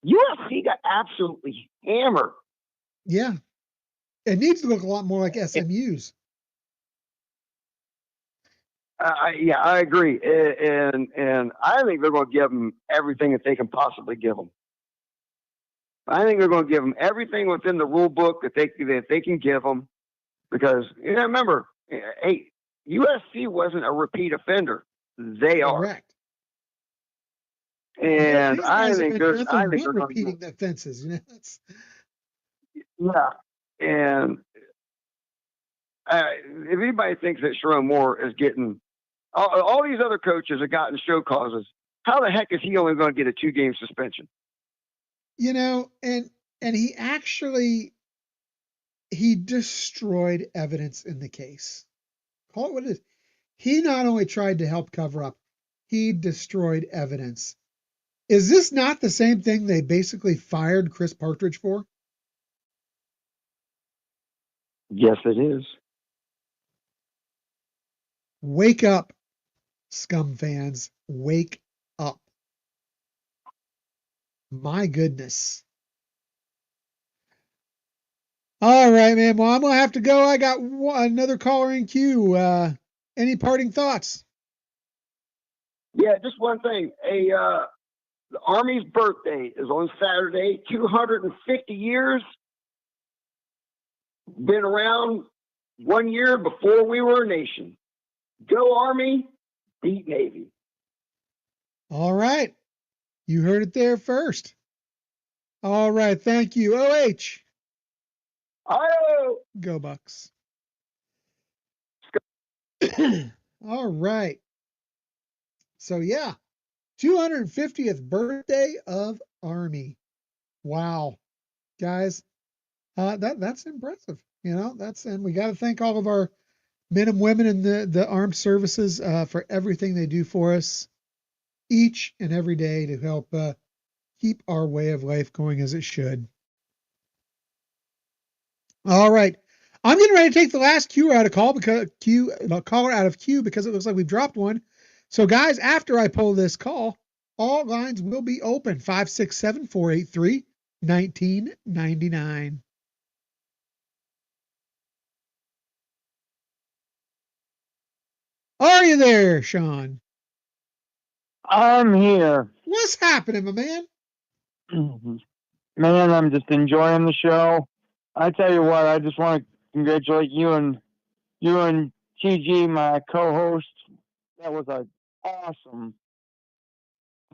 S4: USC got absolutely hammered.
S1: Yeah. It needs to look a lot more like SMU's.
S4: Yeah, I agree. And I think they're going to give them everything that they can possibly give them. I think they're going to give them everything within the rule book that they can give them, because remember, hey, USC wasn't a repeat offender. They are,
S1: Correct.
S4: and
S1: These guys have been
S4: I
S1: nothing
S4: think
S1: but
S4: they're going to
S1: repeating the offenses. That's
S4: yeah. And if anybody thinks that Sharon Moore is getting all these other coaches have gotten show causes, how the heck is he only going to get a 2-game suspension?
S1: and he destroyed evidence in the case. Call it what it is. He not only tried to help cover up, he destroyed evidence. Is this not the same thing they basically fired Chris Partridge for?
S4: Yes, it is.
S1: Wake up, scum fans. Wake up. My goodness. All right, man. Well, I'm going to have to go. I got another caller in queue. Any parting thoughts?
S4: Yeah, just one thing. The Army's birthday is on Saturday. 250 years. Been around 1 year before we were a nation. Go Army, beat Navy.
S1: All right. You heard it there first. All right. Thank you. OH.
S4: Oh,
S1: Go Bucks. All right. So, yeah, 250th birthday of Army. Wow. Guys, that's impressive. And we got to thank all of our men and women in the armed services for everything they do for us each and every day to help keep our way of life going as it should. All right. I'm getting ready to take the last caller out of queue because it looks like we've dropped one. So, guys, after I pull this call, all lines will be open. 567-483-1999. Are you there, Sean?
S5: I'm here.
S1: What's happening, my man?
S5: Man, I'm just enjoying the show. I tell you what, I just want to congratulate you and TG, my co-host. That was an awesome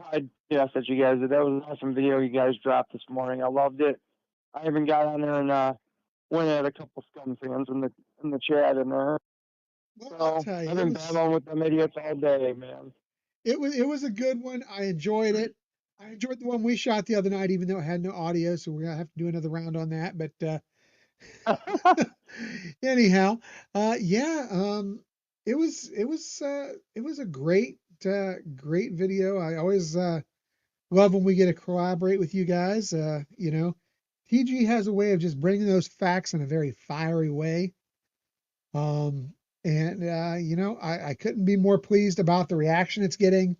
S5: podcast that you guys did. That was an awesome video you guys dropped this morning. I loved it. I even got on there and went at a couple Scum fans in the chat in there.
S1: Well,
S5: So
S1: I'll tell you,
S5: I've been battling with them idiots all day, man.
S1: it was a good one. I enjoyed it. I enjoyed the one we shot the other night, even though it had no audio, so we're gonna have to do another round on that. But anyhow, yeah, it was a great video. I always love when we get to collaborate with you guys. TG has a way of just bringing those facts in a very fiery way. And I couldn't be more pleased about the reaction it's getting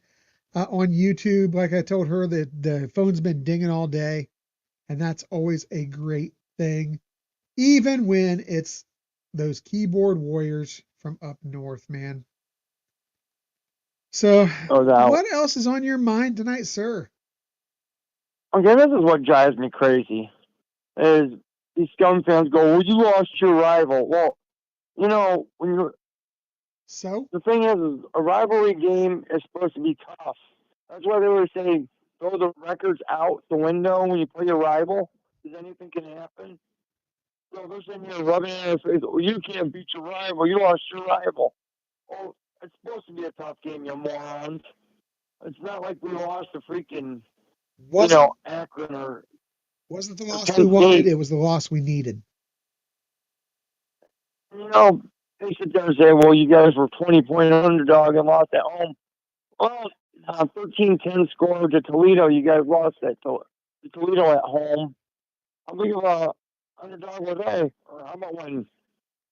S1: on YouTube. Like I told her, that the phone's been dinging all day, and that's always a great thing, even when it's those keyboard warriors from up north, man. So, what else is on your mind tonight, sir?
S5: Okay, this is what drives me crazy. Is these Scum fans go, well, you lost your rival. Well, when you're
S1: So
S5: the thing is a rivalry game is supposed to be tough. That's why they were saying throw the records out the window when you play your rival, because anything can happen. So they're sitting here rubbing in their face, oh, you can't beat your rival, you lost your rival. Oh, it's supposed to be a tough game, you morons. It's not like we lost to freaking, Akron or
S1: wasn't the loss we wanted, it was the loss we needed.
S5: They sit there and say, well, you guys were 20-point underdog and lost at home. Well, 13-10 score to Toledo. You guys lost to Toledo at home. How big of a underdog were they? Or how about when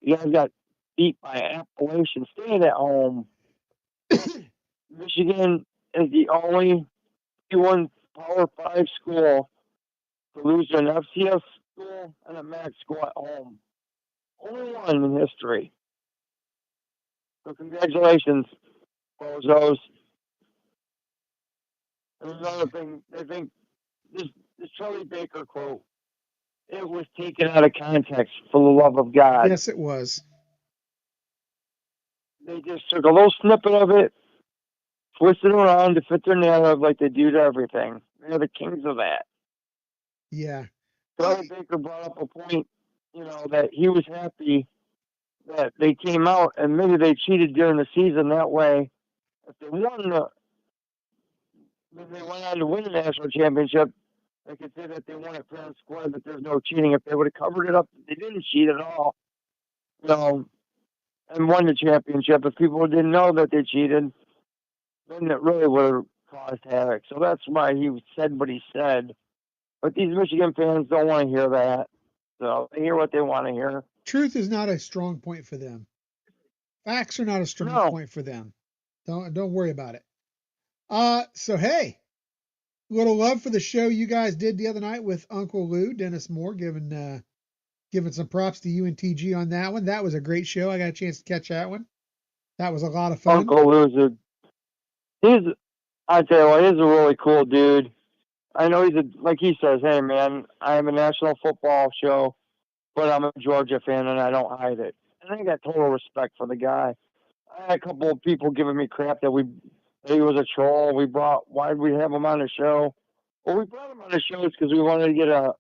S5: you guys got beat by Appalachian State at home? Michigan is the only P1 Power 5 school to lose to an FCS school and a MAC school at home. Only one in history. So congratulations, bozos. And another thing, they think this Charlie Baker quote. It was taken out of context, for the love of God.
S1: Yes, it was.
S5: They just took a little snippet of it, twisted it around to fit their narrative like they do to everything. They're the kings of that.
S1: Yeah.
S5: Charlie Baker brought up a point, that he was happy that they came out and maybe they cheated during the season. That way, if they won if they went on to win the national championship, they could say that they won it fair and square, that there's no cheating. If they would have covered it up, they didn't cheat at all, and won the championship. If people didn't know that they cheated, then it really would have caused havoc. So that's why he said what he said. But these Michigan fans don't want to hear that. So they hear what they want to hear.
S1: Truth is not a strong point for them. Facts are not a strong point for them. Don't worry about it. So hey, little love for the show you guys did the other night with Uncle Lou, Dennis Moore, giving some props to UNTG on that one. That was a great show. I got a chance to catch that one. That was a lot of fun.
S5: Uncle Lou's I tell you what, he's a really cool dude. I know like he says, hey man, I am a national football show, but I'm a Georgia fan and I don't hide it. And I got total respect for the guy. I had a couple of people giving me crap that he was a troll. Why did we have him on the show? Well, we brought him on the show because we wanted to get a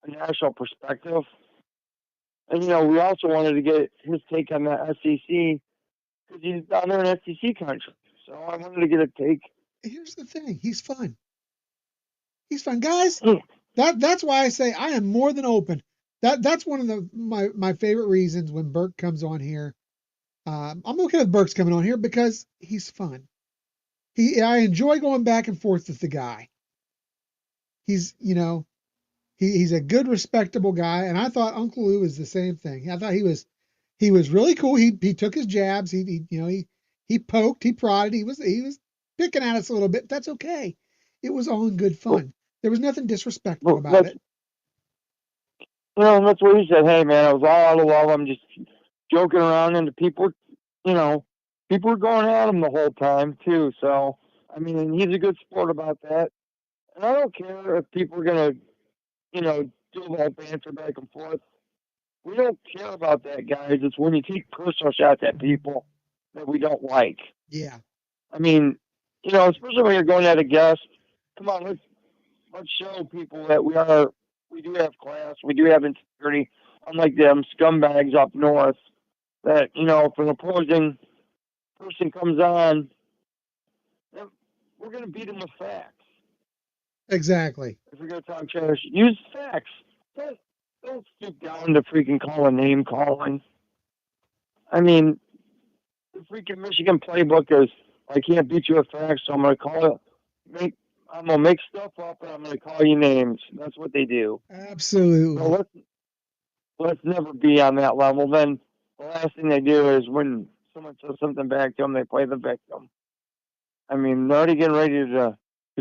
S5: national perspective. And, we also wanted to get his take on the SEC because he's down there in SEC country. So I wanted to get a take.
S1: Here's the thing. He's fun. He's fun. Guys, that's why I say I am more than open. That's one of my favorite reasons when Burke comes on here. I'm okay with Burke's coming on here because he's fun. I enjoy going back and forth with the guy. He's, he's a good, respectable guy, and I thought Uncle Lou was the same thing. I thought he was really cool. He took his jabs. He poked, he prodded. He was picking at us a little bit. That's okay. It was all in good fun. There was nothing disrespectful about it.
S5: That's what he said. Hey man, I was all out of love. I'm just joking around, and the people were going at him the whole time too. So I mean, he's a good sport about that. And I don't care if people are gonna, do a little banter back and forth. We don't care about that, guys. It's when you take personal shots at people that we don't like.
S1: Yeah.
S5: I mean, especially when you're going at a guest. Come on, let's show people that we do have class, we do have integrity, unlike them scumbags up north. That if an opposing person comes on, we're going to beat them with facts.
S1: Exactly.
S5: If we're going to talk trash, use facts. Don't stoop down to freaking call a name calling. I mean, the freaking Michigan playbook is, I can't beat you with facts, so I'm going to call it. I'm going to make stuff up and I'm going to call you names. That's what they do.
S1: Absolutely.
S5: So let's never be on that level. Then the last thing they do is when someone says something back to them, they play the victim. I mean, they're already getting ready to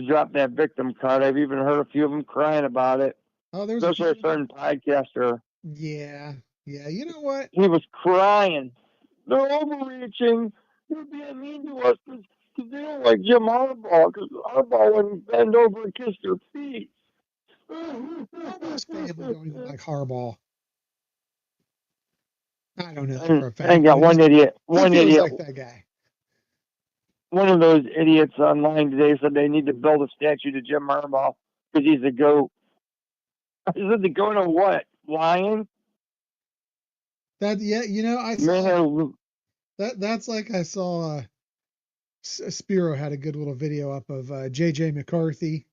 S5: drop that victim card. I've even heard a few of them crying about it.
S1: Oh, there's
S5: especially a certain podcaster.
S1: Yeah. You know what?
S5: He was crying. They're overreaching. They're being mean to us because they don't like Jim Harbaugh. Because Harbaugh wouldn't bend over and kiss their feet.
S1: Harbaugh's family don't even like Harbaugh. I don't know for a fact.
S5: I got one idiot.
S1: One idiot like that guy.
S5: One of those idiots online today said they need to build a statue to Jim Harbaugh because he's a goat. I said the goat of what? Lion?
S1: I saw that's like I saw Spiro had a good little video up of JJ McCarthy.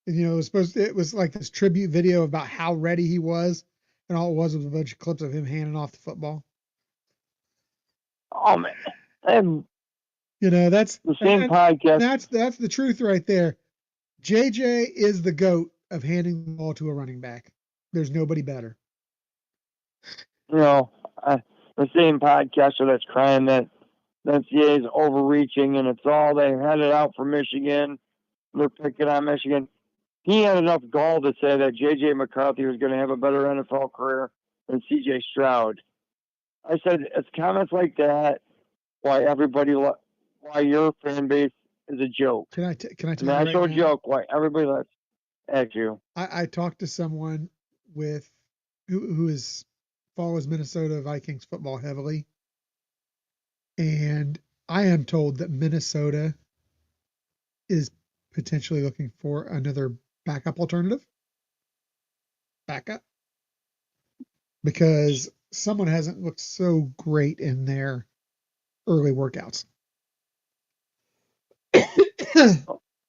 S1: And, it was like this tribute video about how ready he was, and all it was a bunch of clips of him handing off the football.
S5: Oh man.
S1: That's
S5: the same podcast.
S1: That's the truth right there. JJ is the GOAT of handing the ball to a running back. There's nobody better.
S5: The same podcaster that's crying that NCAA is overreaching and it's all they had it out for Michigan. They're picking on Michigan. He had enough gall to say that J.J. McCarthy was going to have a better NFL career than C.J. Stroud. I said, it's comments like that why your fan base is a joke.
S1: Can I tell
S5: national
S1: you right
S5: joke why everybody lets. at you.
S1: I talked to someone with who follows Minnesota Vikings football heavily, and I am told that Minnesota is potentially looking for another backup alternative. Backup. Because someone hasn't looked so great in their early workouts.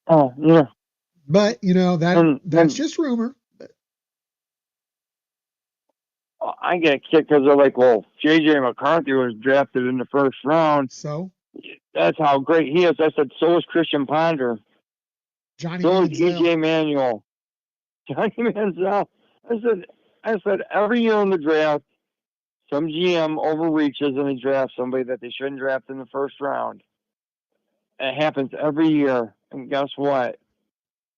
S5: Oh, yeah.
S1: But that's
S5: And
S1: just rumor.
S5: I get kicked because they're like, well, J.J. McCarthy was drafted in the first round.
S1: So
S5: That's how great he is. I said, so is Christian Ponder.
S1: Johnny
S5: So is
S1: Manziel.
S5: E.J. Manuel. Johnny Manziel. I said, every year in the draft, some GM overreaches and they draft somebody that they shouldn't draft in the first round. It happens every year. And guess what?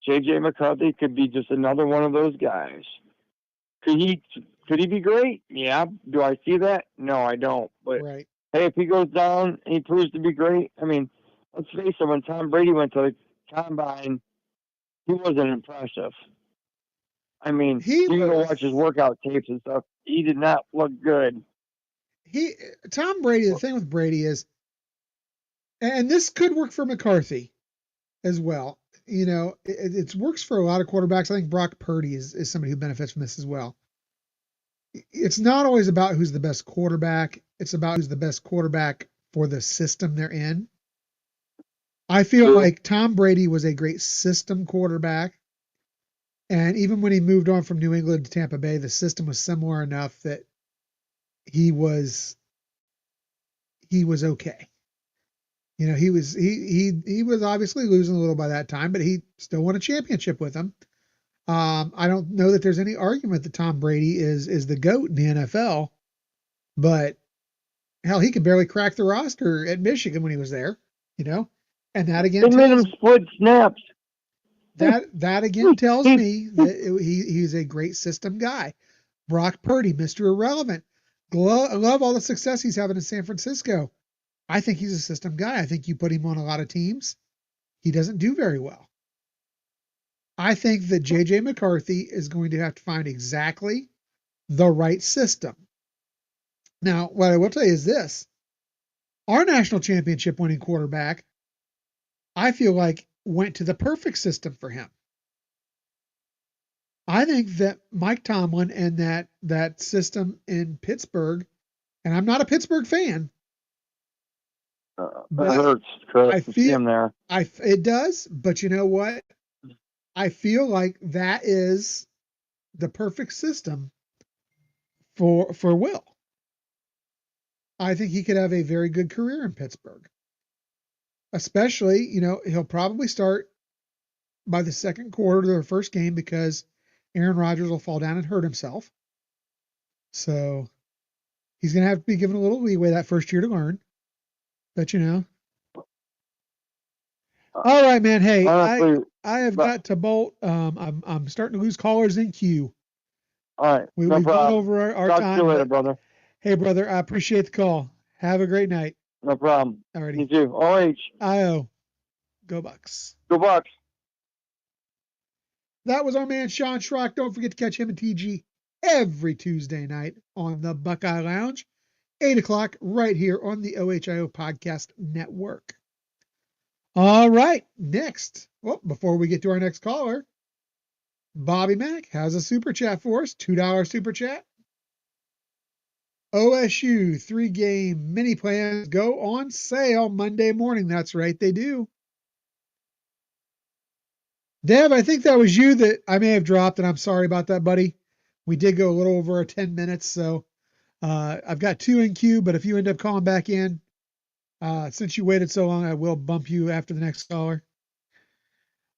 S5: J.J. McCarthy could be just another one of those guys. Could he be great? Yeah. Do I see that? No, I don't. But
S1: right.
S5: Hey, if he goes down and he proves to be great, I mean, let's face it, when Tom Brady went to the combine, he wasn't impressive. I mean, you can go watch his workout tapes and stuff. He did not look good.
S1: Tom Brady, the thing with Brady is, and this could work for McCarthy as well. It works for a lot of quarterbacks. I think Brock Purdy is somebody who benefits from this as well. It's not always about who's the best quarterback. It's about who's the best quarterback for the system they're in. I feel like Tom Brady was a great system quarterback. And even when he moved on from New England to Tampa Bay, the system was similar enough that he was okay. He was obviously losing a little by that time, but he still won a championship with them. I don't know that there's any argument that Tom Brady is the GOAT in the NFL, but hell, he could barely crack the roster at Michigan when he was there, and that again
S5: They made him split snaps.
S1: That again tells me that he's a great system guy. Brock Purdy, Mr. Irrelevant. I love all the success he's having in San Francisco. I think he's a system guy. I think you put him on a lot of teams, he doesn't do very well. I think that J.J. McCarthy is going to have to find exactly the right system. Now, what I will tell you is this. Our national championship winning quarterback, I feel like, went to the perfect system for him. I think that Mike Tomlin and that system in Pittsburgh, and I'm not a Pittsburgh fan,
S5: but it hurts, Chris. I feel him there.
S1: It does, but you know what? I feel like that is the perfect system for Will. I think he could have a very good career in Pittsburgh. Especially, he'll probably start by the second quarter of their first game because Aaron Rodgers will fall down and hurt himself. So he's going to have to be given a little leeway that first year to learn. But all right, man. Hey, honestly, I have got to bolt. I'm starting to lose callers in queue.
S5: All right,
S1: we've gone over our
S5: Talk
S1: time.
S5: To you later, brother.
S1: Hey, brother, I appreciate the call. Have a great night.
S5: No problem.
S1: Alrighty.
S5: You too. OH.
S1: IO. Go Bucks.
S5: Go Bucks.
S1: That was our man Sean Schrock. Don't forget to catch him and TG every Tuesday night on the Buckeye Lounge, 8 o'clock, right here on the OHIO Podcast Network. All right, next. Well, before we get to our next caller, Bobby Mack has a super chat for us, $2 super chat. OSU 3-game mini plans go on sale Monday morning. That's right, they do. Dev, I think that was you that I may have dropped, and I'm sorry about that, buddy. We did go a little over our 10 minutes, so I've got 2 in queue, but if you end up calling back in, since you waited so long, I will bump you after the next caller.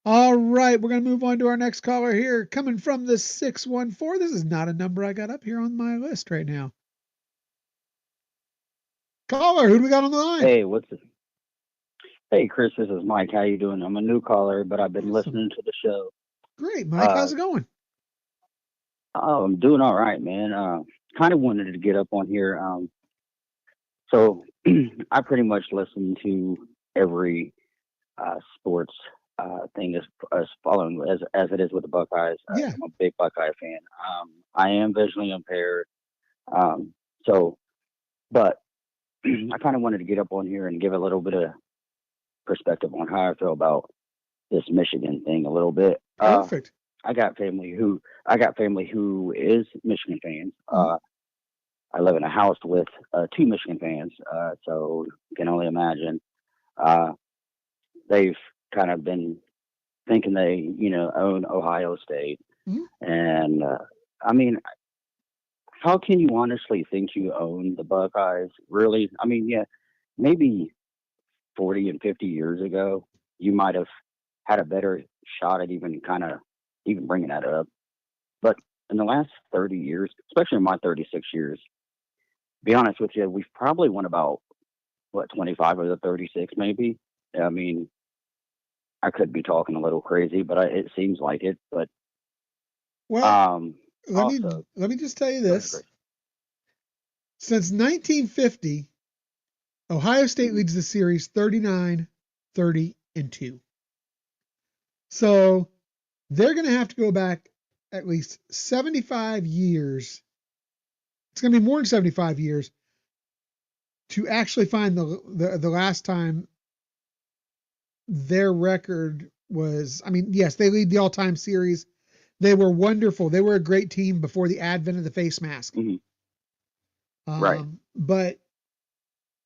S1: All right, we're going to move on to our next caller here, coming from the 614. This is not a number I got up here on my list right now. Caller, who do we got on the line?
S6: Hey, Hey, Chris, this is Mike. How you doing? I'm a new caller, but I've been listening to the show.
S1: Great, Mike. How's it going?
S6: I'm doing all right, man. Kind of wanted to get up on here. So I pretty much listen to every sports thing as following as it is with the Buckeyes.
S1: Yeah.
S6: I'm a big Buckeye fan. I am visually impaired, um, so but I kind of wanted to get up on here and give a little bit of perspective on how I feel about this Michigan thing a little bit.
S1: Perfect.
S6: I got family who is Michigan fans. I live in a house with two Michigan fans, so you can only imagine. Uh, they've kind of been thinking they, own Ohio State,
S1: Mhm.
S6: and I mean, how can you honestly think you own the Buckeyes? Really? I mean, yeah, maybe 40 and 50 years ago, you might have had a better shot at even bringing that up. But in the last 30 years, especially in my 36 years, be honest with you, we've probably won about what 25 of the 36, maybe. I mean, I could be talking a little crazy, but it seems like it. But
S1: Well,
S6: um, also,
S1: let me just tell you
S6: go ahead,
S1: this.
S6: Chris.
S1: Since 1950, Ohio State
S6: Mhm.
S1: leads the series 39, 30, and 2. So they're going to have to go back at least 75 years. It's going to be more than 75 years to actually find the last time their record was. I mean, yes, they lead the all-time series. They were wonderful. They were a great team before the advent of the face mask.
S6: Mhm. Right.
S1: But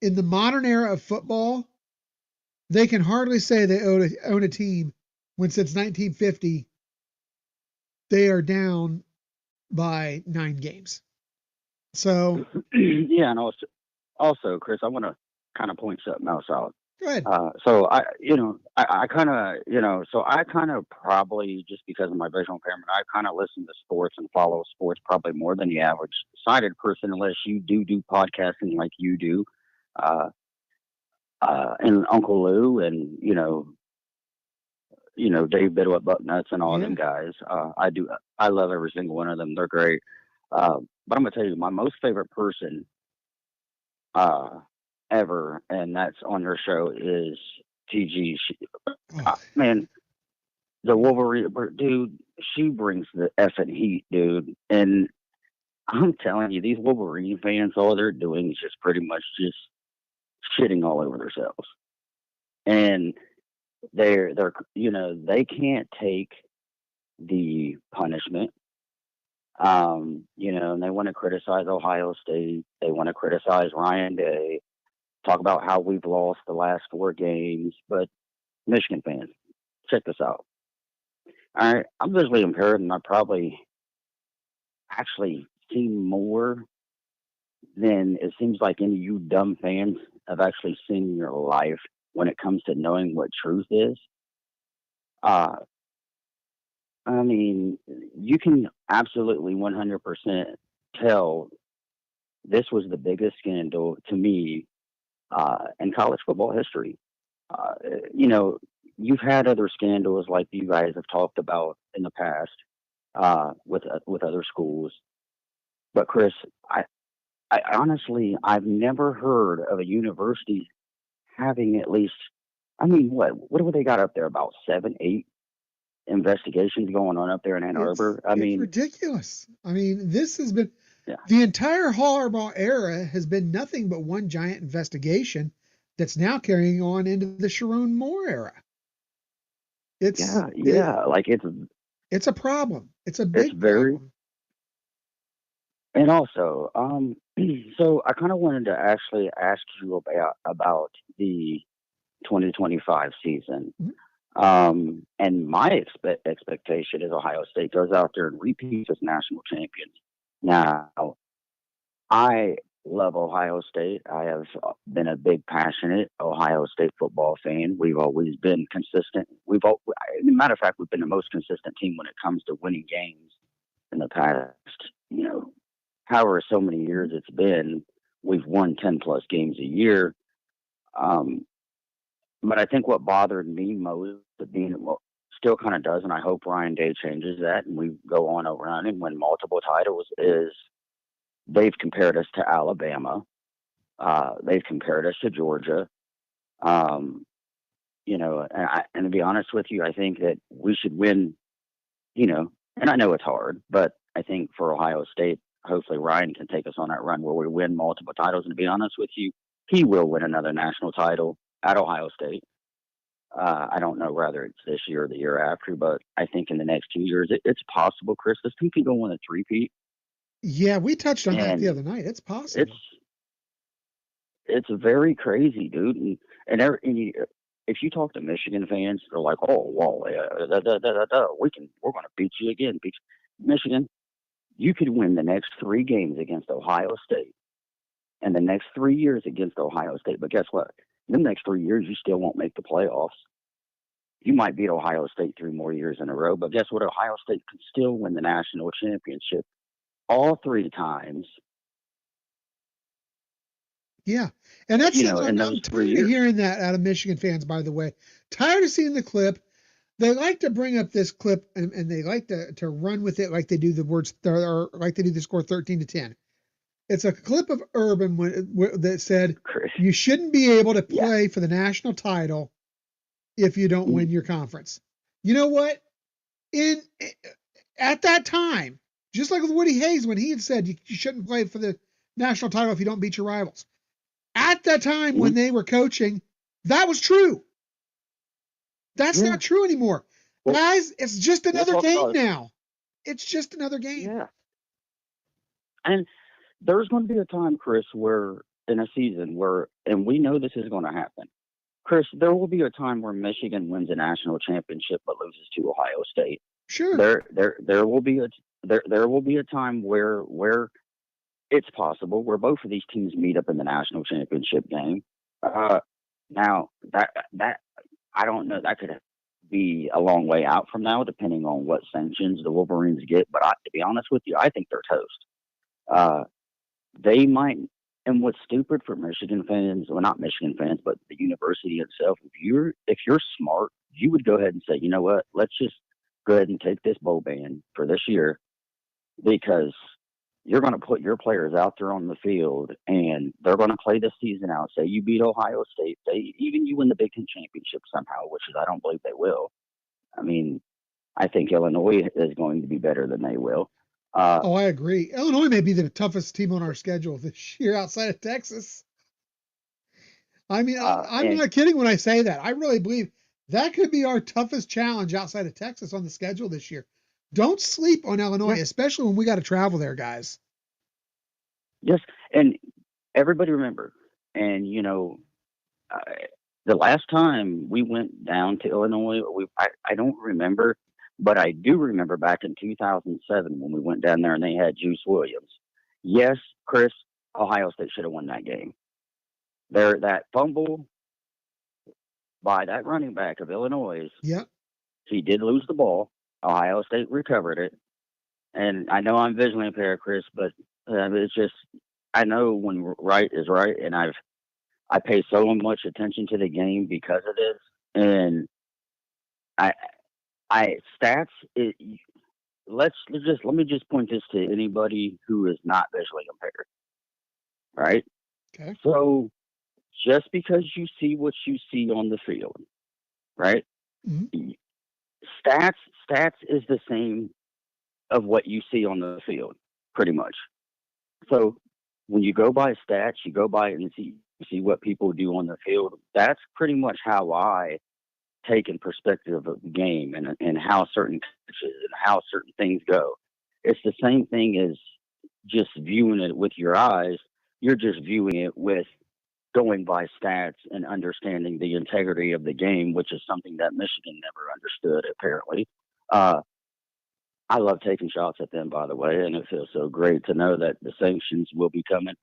S1: in the modern era of football, they can hardly say they own a team when since 1950 they are down by 9 games. So
S6: Yeah, and also, Chris, I want to kind of point something else out.
S1: go ahead.
S6: So I kind of, so I kind of probably just because of my visual impairment, I kind of listen to sports and follow sports probably more than the average sighted person, unless you do podcasting like you do, uh, and Uncle Lou and Dave Biddle at Bucknuts and all
S1: Yeah.
S6: them guys. I love every single one of them. They're great. But I'm gonna tell you, my most favorite person uh, ever, and that's on your show is TG.
S1: Oh,
S6: Man, the Wolverine dude, she brings the effing heat, dude. And I'm telling you, these Wolverine fans, all they're doing is just pretty much just shitting all over themselves. And they can't take the punishment. And they want to criticize Ohio State. They want to criticize Ryan Day, talk about how we've lost the last 4 games. But Michigan fans, check this out. All right, I'm visually impaired, and I probably actually see more than it seems like any of you dumb fans have actually seen in your life when it comes to knowing what truth is. Uh, I mean, you can absolutely 100% tell this was the biggest scandal to me in college football history. Uh, you know, you've had other scandals like you guys have talked about in the past with other schools, but Chris, I honestly I've never heard of a university having at least. I mean, what do they got up there? About 7, 8 investigations going on up there in Ann Arbor. I
S1: it's
S6: mean,
S1: ridiculous. I mean, this has been
S6: yeah,
S1: the entire Harbaugh era has been nothing but one giant investigation that's now carrying on into the Sharon Moore era. It's it,
S6: yeah. Like
S1: it's a problem. It's a
S6: it's
S1: big
S6: very.
S1: problem.
S6: And also, so I kind of wanted to actually ask you about the 2025 season.
S1: Mhm.
S6: And my expectation is Ohio State goes out there and repeats as national champions. Now, I love Ohio State. I have been a big, passionate Ohio State football fan. We've always been consistent. As a matter of fact, we've been the most consistent team when it comes to winning games in the past, however so many years it's been. We've won 10 plus games a year. Um, but I think what bothered me most, being well, still kind of does, and I hope Ryan Day changes that, and we go on a run and win multiple titles, is they've compared us to Alabama. They've compared us to Georgia. Um, And to be honest with you, I think that we should win, and I know it's hard, but I think for Ohio State, hopefully Ryan can take us on that run where we win multiple titles. And to be honest with you, he will win another national title at Ohio State. I don't know whether it's this year or the year after, but I think in the next 2 years, it's possible, Chris. This team can go on a three-peat.
S1: Yeah, we touched on that the
S6: And
S1: other night. It's possible.
S6: It's very crazy, dude. If you talk to Michigan fans, they're like, "Oh, well, we're going to beat you again." Michigan, you could win the next 3 games against Ohio State, and the next 3 years against Ohio State. But guess what? In the next 3 years, you still won't make the playoffs. You might beat Ohio State 3 more years in a row, but guess what? Ohio State can still win the national championship all 3 times.
S1: Yeah, and that's
S6: in those
S1: I'm
S6: 3
S1: tired
S6: years.
S1: of hearing that out of Michigan fans. By the way, tired of seeing the clip. They like to bring up this clip and they like to run with it like they do the words or like they do the score 13-10. It's a clip of Urban that said you shouldn't be able to play for the national title if you don't win your conference. You know what? At that time, just like with Woody Hayes when he had said you shouldn't play for the national title if you don't beat your rivals. At that time when they were coaching, that was true. That's not true anymore. Well, guys, it's just another game now. It's just another game.
S6: Yeah. And there's going to be a time, Chris, where in a season where, and we know this is going to happen, Chris, there will be a time where Michigan wins a national championship but loses to Ohio State.
S1: Sure.
S6: There will be a time where it's possible where both of these teams meet up in the national championship game. Now that I don't know, that could be a long way out from now, depending on what sanctions the Wolverines get. But to be honest with you, I think they're toast. They might. And what's stupid for Michigan fans, well, not Michigan fans, but the university itself, if you're smart, you would go ahead and say, you know what, let's just go ahead and take this bowl ban for this year, because you're going to put your players out there on the field and they're going to play the season out. Say you beat Ohio State, even you win the Big Ten championship somehow, which is I don't believe they will. I mean, I think Illinois is going to be better than they will.
S1: I agree. Illinois may be the toughest team on our schedule this year outside of Texas. I mean, I'm not kidding when I say that. I really believe that could be our toughest challenge outside of Texas on the schedule this year. Don't sleep on Illinois, especially when we got to travel there, guys.
S6: Yes, and everybody remember, and the last time we went down to Illinois, I don't remember. But I do remember back in 2007 when we went down there and they had Juice Williams. Yes, Chris, Ohio State should have won that game. That fumble by that running back of Illinois, he did lose the ball. Ohio State recovered it. And I know I'm visually impaired, Chris, but it's just, I know when right is right. And I pay so much attention to the game because of this. And let me just point this to anybody who is not visually impaired. Right?
S1: Okay.
S6: So just because you see what you see on the field, right?
S1: Mm-hmm.
S6: Stats is the same of what you see on the field, pretty much. So when you go by stats, you go by and see what people do on the field. That's pretty much how I take in perspective of the game and how certain coaches and how certain things go. It's the same thing as just viewing it with your eyes. You're just viewing it with going by stats and understanding the integrity of the game, which is something that Michigan never understood, apparently. I love taking shots at them, by the way, and it feels so great to know that the sanctions will be coming.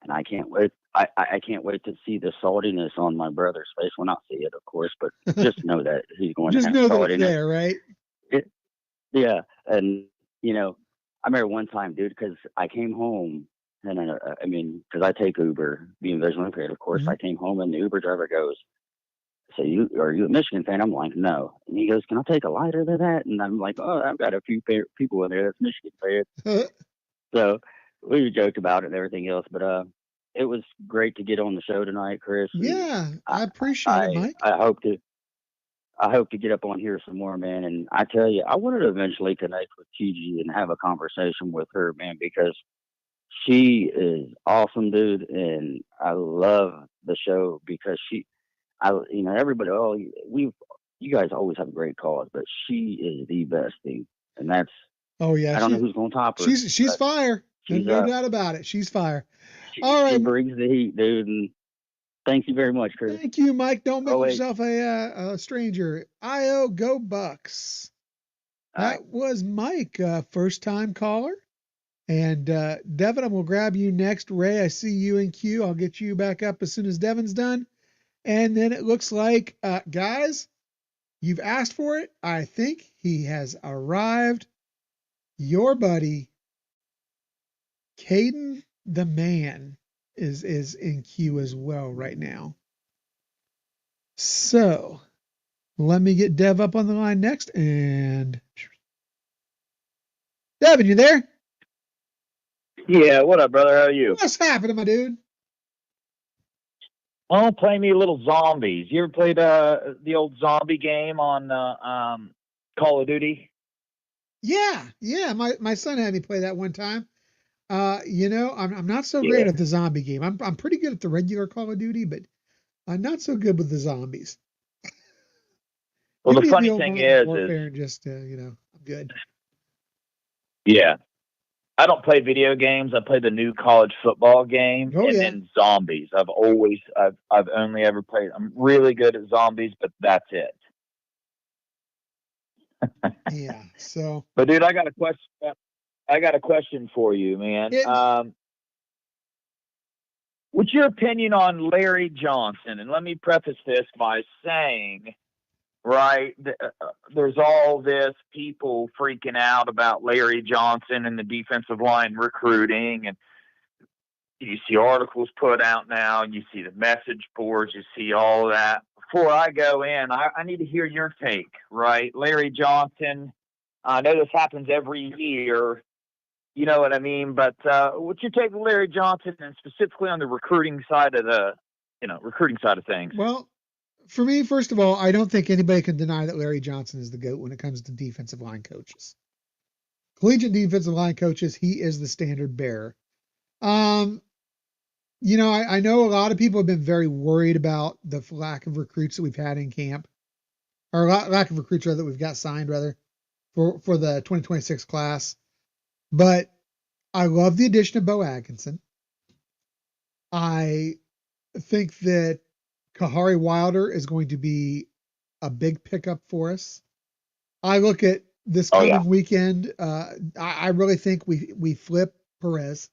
S6: And I can't wait. I can't wait to see the saltiness on my brother's face. Well, not see it, of course, but just know that he's going to have
S1: know
S6: saltiness.
S1: That it's there, right?
S6: Yeah, and I remember one time, dude, because I came home, and because I take Uber, being visually impaired, of course.
S1: Mm-hmm.
S6: I came home, and the Uber driver goes, "So are you a Michigan fan?" I'm like, "No," and he goes, "Can I take a lighter to that?" And I'm like, "Oh, I've got a few people in there that's Michigan fans." So we joked about it and everything else, but it was great to get on the show tonight, Chris.
S1: Yeah, I appreciate it, Mike.
S6: I hope to get up on here some more, man. And I tell you, I wanted to eventually connect with TG and have a conversation with her, man, because she is awesome, dude. And I love the show because everybody, you guys always have great calls, but she is the best thing. And that's,
S1: Oh yeah,
S6: I don't know who's going to top her.
S1: She's fire. No doubt about it. She's fire. All right.
S6: She brings the heat, dude. And thank you very much, Chris.
S1: Thank you, Mike. Don't make yourself a stranger. IO, go Bucks. That was Mike, first time caller. And Devin, I'm going to grab you next. Ray, I see you in queue. I'll get you back up as soon as Devin's done. And then it looks like, guys, you've asked for it. I think he has arrived. Your buddy, Caden the Man, is in queue as well right now. So let me get Dev up on the line next. And Devin, you there?
S7: Yeah, what up, brother? How are you?
S1: What's happening, my dude?
S7: Oh, play me a little zombies. You ever played the old zombie game on Call of Duty?
S1: Yeah. My son had me play that one time. I'm not so great at the zombie game. I'm pretty good at the regular Call of Duty, but I'm not so good with the zombies.
S7: Well, the funny thing is
S1: just I'm good.
S7: Yeah. I don't play video games. I play the new college football game then zombies. I've only ever played. I'm really good at zombies, but that's it.
S1: Yeah. So.
S7: But dude, I got a question for you, man. What's your opinion on Larry Johnson? And let me preface this by saying, right, there's all this people freaking out about Larry Johnson and the defensive line recruiting, and you see articles put out now, and you see the message boards, you see all of that. Before I go in, I need to hear your take, right? Larry Johnson, I know this happens every year, you know what I mean, but what's your take on Larry Johnson, and specifically on the recruiting side of things?
S1: Well, for me, first of all, I don't think anybody can deny that Larry Johnson is the GOAT when it comes to defensive line coaches. Collegiate defensive line coaches, he is the standard bearer. I know a lot of people have been very worried about the lack of recruits that we've had in camp, or lack of recruits that we've got signed for the 2026 class. But I love the addition of Bo Atkinson. I think that Kahari Wilder is going to be a big pickup for us. I look at this coming weekend. I really think we flip Perez.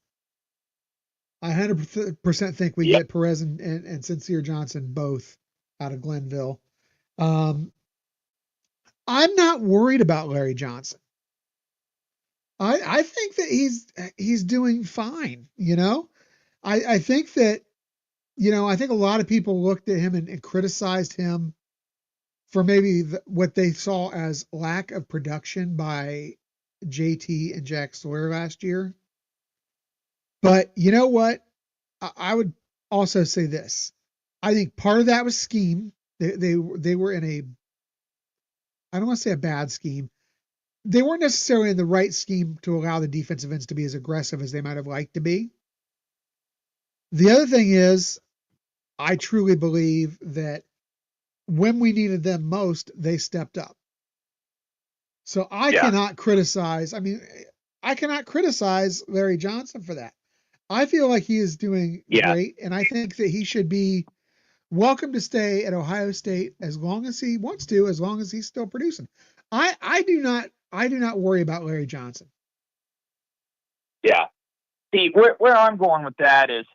S1: I 100% think we get Perez and Sincere Johnson both out of Glenville. I'm not worried about Larry Johnson. I think that he's doing fine. I think that, I think a lot of people looked at him and criticized him for maybe what they saw as lack of production by JT and Jack Sawyer last year. But you know what? I would also say this. I think part of that was scheme. They were in I don't want to say a bad scheme. They weren't necessarily in the right scheme to allow the defensive ends to be as aggressive as they might have liked to be. The other thing is, I truly believe that when we needed them most, they stepped up. So I cannot criticize. I cannot criticize Larry Johnson for that. I feel like he is doing great, and I think that he should be welcome to stay at Ohio State as long as he wants to, as long as he's still producing. I do not worry about Larry Johnson.
S7: Yeah. See, where I'm going with that is,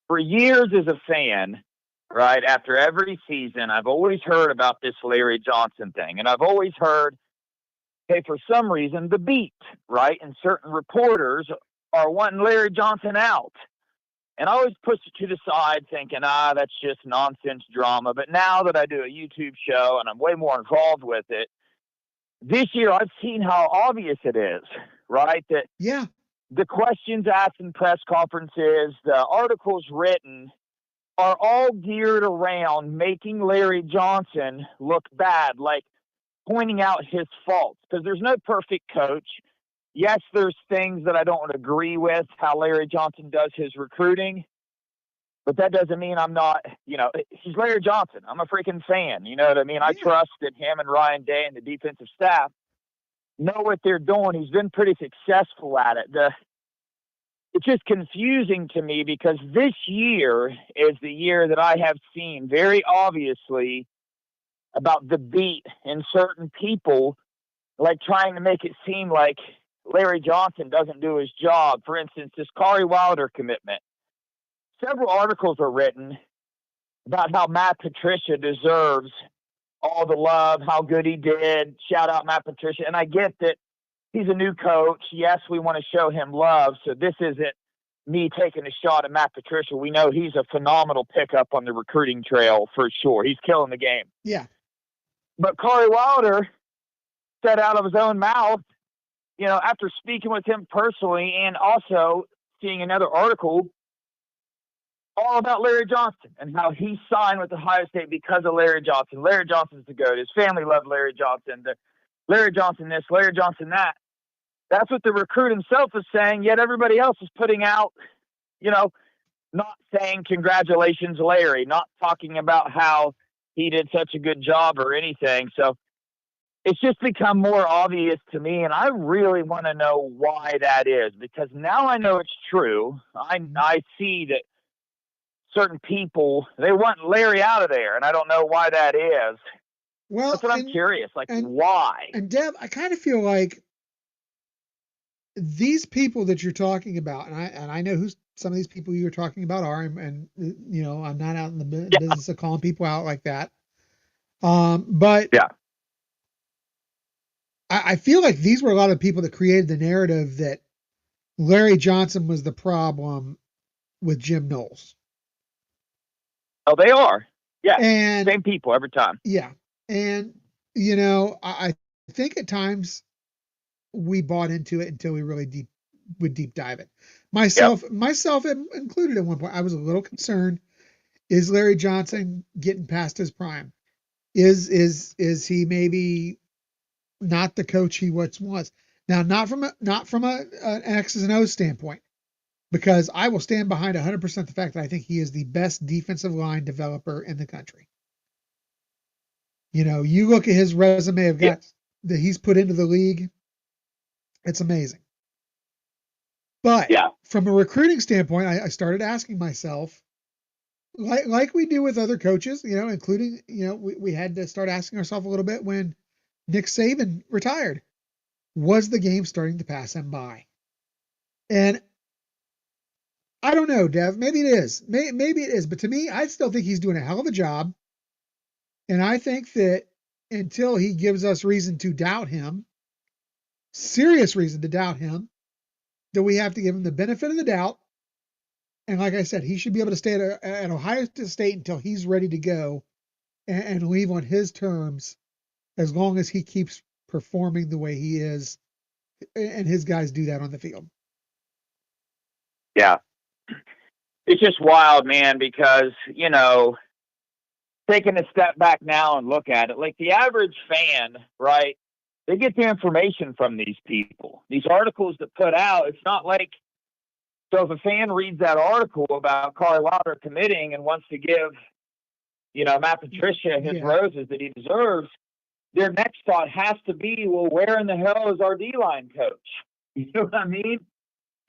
S7: for years as a fan, right, after every season, I've always heard about this Larry Johnson thing. And I've always heard, hey, for some reason, the beat, right, and certain reporters are wanting Larry Johnson out. And I always pushed it to the side thinking, that's just nonsense drama. But now that I do a YouTube show and I'm way more involved with it, this year I've seen how obvious it is, right? That the questions asked in press conferences, the articles written are all geared around making Larry Johnson look bad, like pointing out his faults, because there's no perfect coach. Yes, there's things that I don't agree with, how Larry Johnson does his recruiting, but that doesn't mean I'm not, he's Larry Johnson. I'm a freaking fan. You know what I mean? I trust that him and Ryan Day and the defensive staff know what they're doing. He's been pretty successful at it. It's just confusing to me because this year is the year that I have seen very obviously about the beat in certain people, like trying to make it seem like Larry Johnson doesn't do his job. For instance, this Corey Wilder commitment. Several articles were written about how Matt Patricia deserves all the love, how good he did. Shout out Matt Patricia. And I get that he's a new coach. Yes, we want to show him love. So this isn't me taking a shot at Matt Patricia. We know he's a phenomenal pickup on the recruiting trail for sure. He's killing the game.
S1: Yeah.
S7: But Corey Wilder said out of his own mouth, after speaking with him personally and also seeing another article all about Larry Johnson and how he signed with Ohio State because of Larry Johnson. Larry Johnson's the GOAT. His family loved Larry Johnson. Larry Johnson this, Larry Johnson that. That's what the recruit himself is saying, yet everybody else is putting out, not saying congratulations, Larry, not talking about how he did such a good job or anything. So it's just become more obvious to me, and I really want to know why that is, because now I know it's true. I see that certain people, they want Larry out of there, and I don't know why that is.
S1: Well,
S7: that's what I'm curious, why?
S1: And Deb, I kind of feel like these people that you're talking about, and I know who some of these people you're talking about are, and I'm not out in the business of calling people out like that. But
S7: yeah,
S1: I feel like these were a lot of people that created the narrative that Larry Johnson was the problem with Jim Knowles.
S7: Oh, they are. Yeah.
S1: And
S7: same people every time.
S1: Yeah. And, I think at times we bought into it until we really deep dive it. Myself included at one point. I was a little concerned. Is Larry Johnson getting past his prime? Is he maybe not the coach he once was? Now, not from an X's and O's standpoint, because I will stand behind 100% the fact that I think he is the best defensive line developer in the country. You look at his resume of guys that he's put into the league, it's amazing. But from a recruiting standpoint, I started asking myself, like we do with other coaches, including, we had to start asking ourselves a little bit when Nick Saban retired. Was the game starting to pass him by? And I don't know, Dev. Maybe it is. Maybe it is. But to me, I still think he's doing a hell of a job. And I think that until he gives us reason to doubt him, serious reason to doubt him, that we have to give him the benefit of the doubt. And like I said, he should be able to stay at Ohio State until he's ready to go and leave on his terms, as long as he keeps performing the way he is and his guys do that on the field.
S7: Yeah. It's just wild, man, because, taking a step back now and look at it, like the average fan, right? They get the information from these people. These articles that put out, it's not like, so if a fan reads that article about Corey Wilder committing and wants to give, Matt Patricia his roses that he deserves, their next thought has to be, well, where in the hell is our D-line coach? You know what I mean?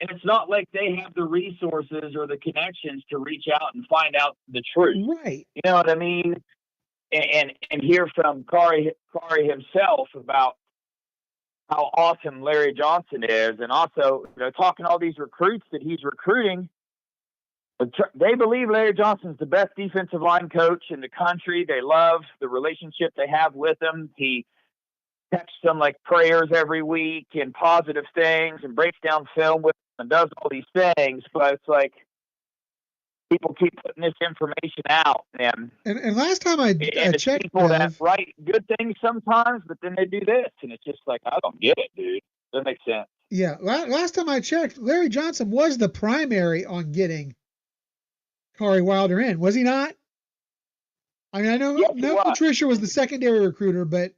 S7: And it's not like they have the resources or the connections to reach out and find out the truth.
S1: Right.
S7: You know what I mean? And hear from Corey himself about how awesome Larry Johnson is. And also, talking to all these recruits that he's recruiting, they believe Larry Johnson's the best defensive line coach in the country. They love the relationship they have with him. He texts them like prayers every week and positive things and breaks down film with them and does all these things. But it's like people keep putting this information out. And
S1: last time I checked,
S7: people that write good things sometimes, but then they do this. And it's just like, I don't get it, dude. Doesn't make sense.
S1: Yeah, last time I checked, Larry Johnson was the primary on getting Corey Wilder in, was he not? I mean, I know
S7: Yes, he was.
S1: Patricia was the secondary recruiter, but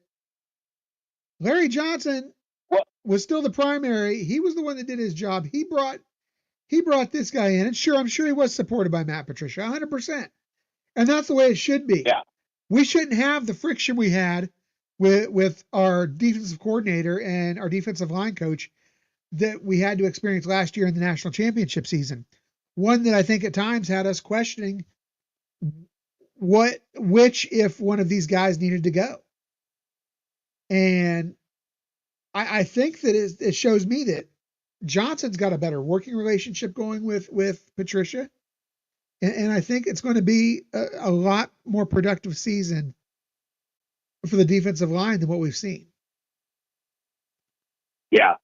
S1: Larry Johnson
S7: Well,
S1: was still the primary. He was the one that did his job. He brought this guy in, and sure, I'm sure he was supported by Matt Patricia, 100%. And that's the way it should be.
S7: yeah.
S1: We shouldn't have the friction we had with our defensive coordinator and our defensive line coach that we had to experience last year in the national championship season. One that I think at times had us questioning if one of these guys needed to go. And I think that it shows me that Johnson's got a better working relationship going with Patricia. And I think it's going to be a lot more productive season for the defensive line than what we've seen.
S7: Yeah.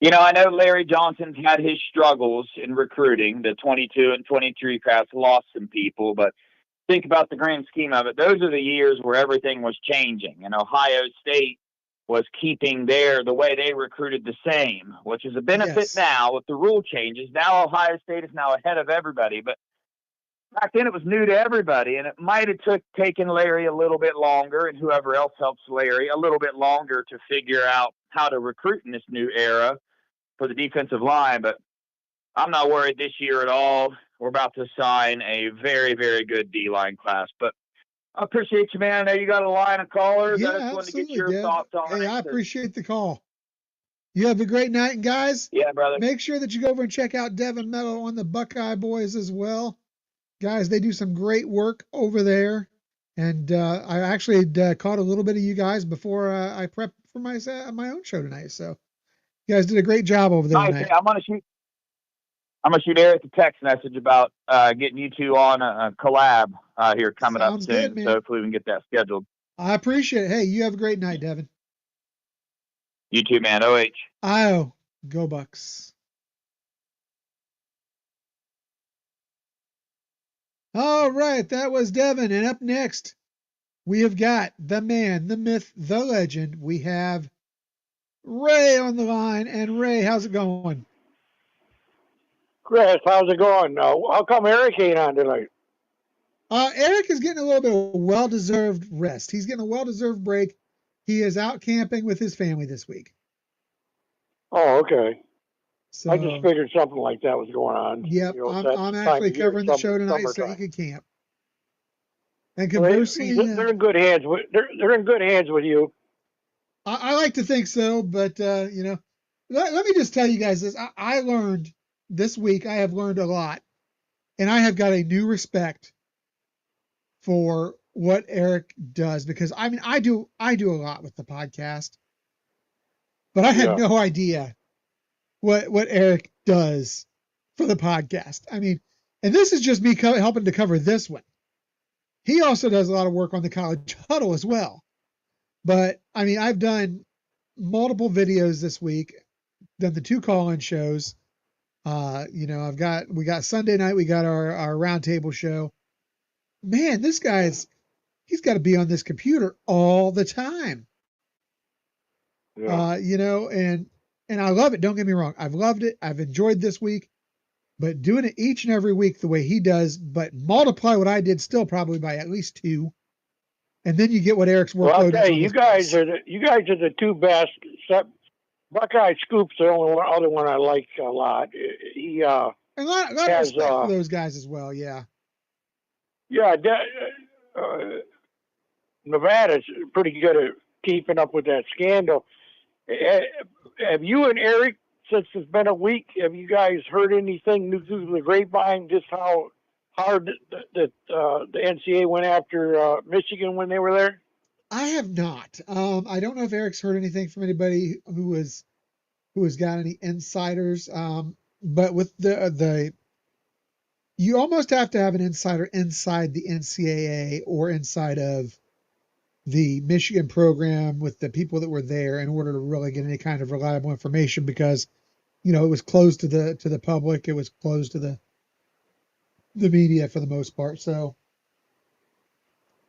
S7: I know Larry Johnson's had his struggles in recruiting. The 22 and 23 class lost some people, but think about the grand scheme of it. Those are the years where everything was changing, and Ohio State was keeping the way they recruited the same, which is a benefit now with the rule changes. Now Ohio State is now ahead of everybody, but back then it was new to everybody, and it might have taken Larry a little bit longer, and whoever else helps Larry a little bit longer to figure out how to recruit in this new era for the defensive line. But I'm not worried this year at all. We're about to sign a very, very good D-line class. But I appreciate you, man. I know you got a line of callers.
S1: Yeah,
S7: I just wanted to get your
S1: Deb.
S7: thoughts on it.
S1: Hey, I appreciate the call. You have a great night. And guys,
S7: yeah, brother,
S1: make sure that you go over and check out Devin Mello on the Buckeye Boys as well. Guys, they do some great work over there. And I actually caught a little bit of you guys before I prepped for my own show tonight. So you guys did a great job over there tonight.
S7: I'm gonna shoot Eric a text message about getting you two on a collab here coming up soon. So hopefully we can get that scheduled.
S1: I appreciate it. Hey, you have a great night, Devin.
S7: You too, man. OH.
S1: IO. Go Bucks. All right, that was Devin. And up next, we have got the man, the myth, the legend. We have Ray on the line. And Ray, how's it going?
S5: Chris, how's it going? How come Eric ain't on tonight?
S1: Eric is getting a little bit of well-deserved rest. He's getting a well-deserved break. He is out camping with his family this week.
S5: Oh, okay.
S1: So,
S5: I just figured something like that was going on.
S1: Yep, I'm actually covering the show tonight so he could camp. And conversing,
S5: they're in good hands. They're in good hands with you.
S1: I like to think so, but let me just tell you guys this. I learned this week. I have learned a lot, and I have got a new respect for what Eric does, because I mean I do a lot with the podcast, but I had no idea what Eric does for the podcast. I mean, and this is just me helping to cover this one. He also does a lot of work on the college huddle as well. But I mean, I've done multiple videos this week, done the 2 call-in shows. We got Sunday night, we got our roundtable show. Man, this guy's he's got to be on this computer all the time.
S5: Yeah.
S1: And I love it. Don't get me wrong. I've loved it. I've enjoyed this week, but doing it each and every week the way he does, but multiply what I did still probably by at least 2. And then you get what Eric's workload is.
S5: Well, I'll tell you, you guys are the 2 best. Except Buckeye Scoop's the only other one I like a lot. He
S1: and a lot of respect for those guys as well. Yeah.
S5: Yeah, Nevada's pretty good at keeping up with that scandal. Have you and Eric, since it's been a week, have you guys heard anything new through the grapevine? Just how hard the NCAA went after Michigan when they were there?
S1: I have not. I don't know if Eric's heard anything from anybody who has got any insiders. But with the you almost have to have an insider inside the NCAA or inside of the Michigan program with the people that were there in order to really get any kind of reliable information, because it was closed to the public. It was closed to the media for the most part. So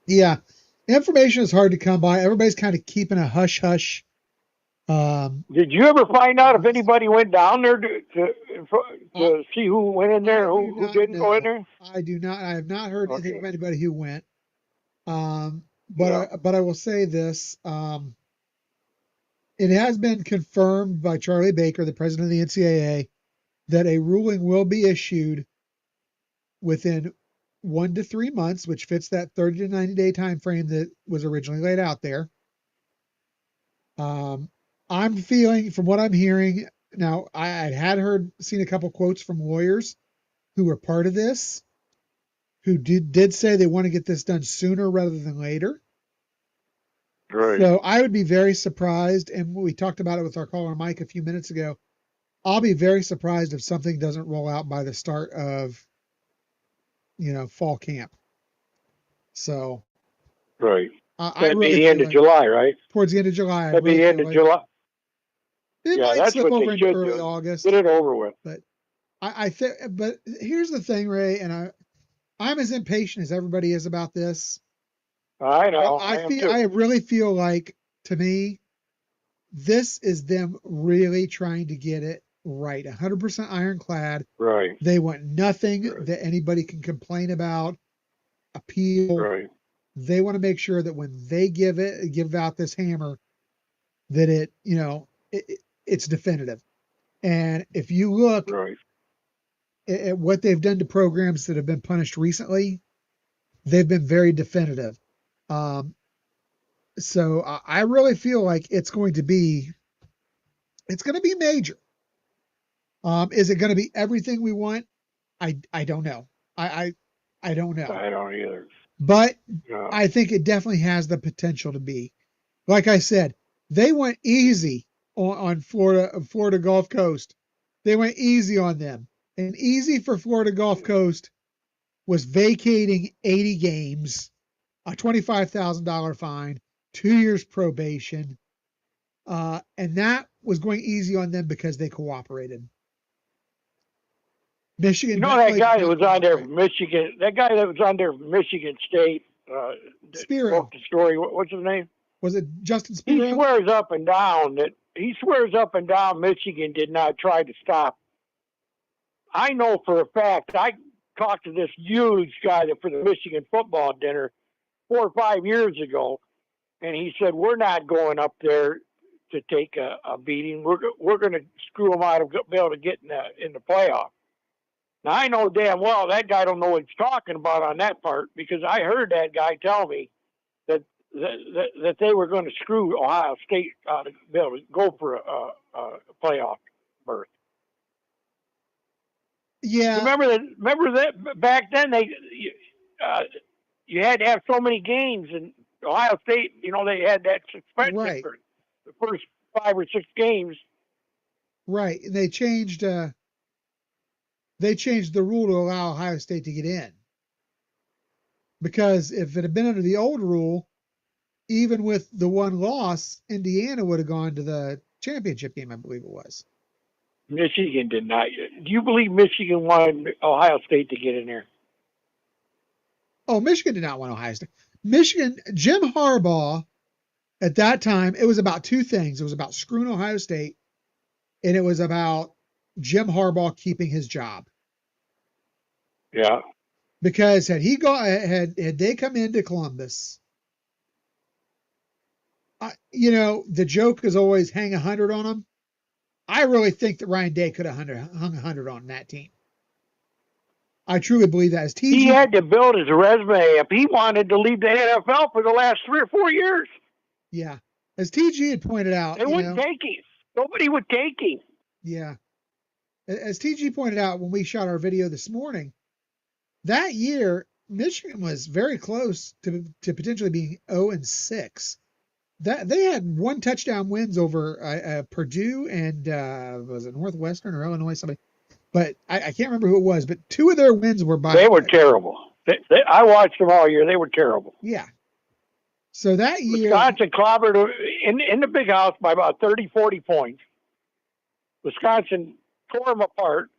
S1: yeah, information is hard to come by. Everybody's kind of keeping a hush hush
S5: Did you ever find out if anybody went down there to see who went in there, who didn't go in there?
S1: I do not. I have not heard anything from anybody who went. But
S5: Yeah.
S1: I will say this. It has been confirmed by Charlie Baker, the president of the NCAA, that a ruling will be issued within 1 to 3 months, which fits that 30 to 90 day time frame that was originally laid out there. I'm feeling, from what I'm hearing now, I had seen a couple quotes from lawyers who were part of this, who did say they want to get this done sooner rather than later.
S5: Right.
S1: So I would be very surprised, and we talked about it with our caller Mike a few minutes ago. I'll be very surprised if something doesn't roll out by the start of, fall camp. So
S5: Right.
S1: I
S5: That'd
S1: really
S5: be the end
S1: feel
S5: of
S1: like
S5: July, right?
S1: towards the end of July, I
S5: That'd be
S1: really
S5: the end
S1: feel
S5: of
S1: like
S5: July.
S1: it
S5: Yeah,
S1: might
S5: that's
S1: slip
S5: what
S1: over
S5: they
S1: into
S5: should
S1: early
S5: do.
S1: August.
S5: Get it over with.
S1: But I think, but here's the thing, Ray, and I'm as impatient as everybody is about this.
S5: I know.
S1: I really feel like, to me, this is them really trying to get it right, 100% ironclad.
S5: Right.
S1: They want nothing that anybody can complain about, appeal.
S5: Right.
S1: They want to make sure that when they give out this hammer, that it's definitive. And if you look at what they've done to programs that have been punished recently, they've been very definitive. So I really feel like it's going to be major. Is it going to be everything we want? I don't know. I don't know.
S5: I don't either.
S1: But I think it definitely has the potential to be. Like I said, they went easy on Florida Gulf Coast. They went easy on them. And easy for Florida Gulf Coast was vacating 80 games, a $25,000 fine, 2 years probation. And that was going easy on them because they cooperated. Michigan.
S5: You know that guy that was on there from Michigan. That guy that was on there from Michigan State.
S1: Spiro.
S5: Broke the story. What's his name?
S1: Was it Justin Spiro?
S5: He swears up and down Michigan did not try to stop. I know for a fact. I talked to this huge guy for the Michigan football dinner 4 or 5 years ago, and he said, "We're not going up there to take a beating. We're going to screw them out of be able to get in the playoff." Now I know damn well that guy don't know what he's talking about on that part, because I heard that guy tell me that they were going to screw Ohio State out of be able to go for a playoff berth.
S1: Yeah.
S5: Remember that back then you had to have so many games, and Ohio State, they had that suspension for the first 5 or 6 games.
S1: Right. And they changed the rule to allow Ohio State to get in. Because if it had been under the old rule, even with the one loss, Indiana would have gone to the championship game, I believe it was.
S5: Michigan did not. Do you believe Michigan wanted Ohio State to get in there?
S1: Oh, Michigan did not want Ohio State. Jim Harbaugh, at that time, it was about 2 things. It was about screwing Ohio State, and it was about Jim Harbaugh keeping his job.
S5: Yeah.
S1: Because had they come into Columbus, the joke is always hang 100 on them. I really think that Ryan Day could have hung 100 on that team. I truly believe that.
S5: He had to build his resume up. He wanted to leave the NFL for the last 3 or 4 years.
S1: Yeah. As TG had pointed out,
S5: they wouldn't take him. Nobody would take him.
S1: Yeah. As TG pointed out when we shot our video this morning, that year, Michigan was very close to potentially being 0-6. That they had 1 touchdown wins over Purdue and was it Northwestern or Illinois, somebody. But I can't remember who it was. But 2 of their wins were by.
S5: They were terrible. I watched them all year. They were terrible.
S1: Yeah. So that year,
S5: Wisconsin clobbered in the Big House by about 30, 40 points. Wisconsin tore them apart,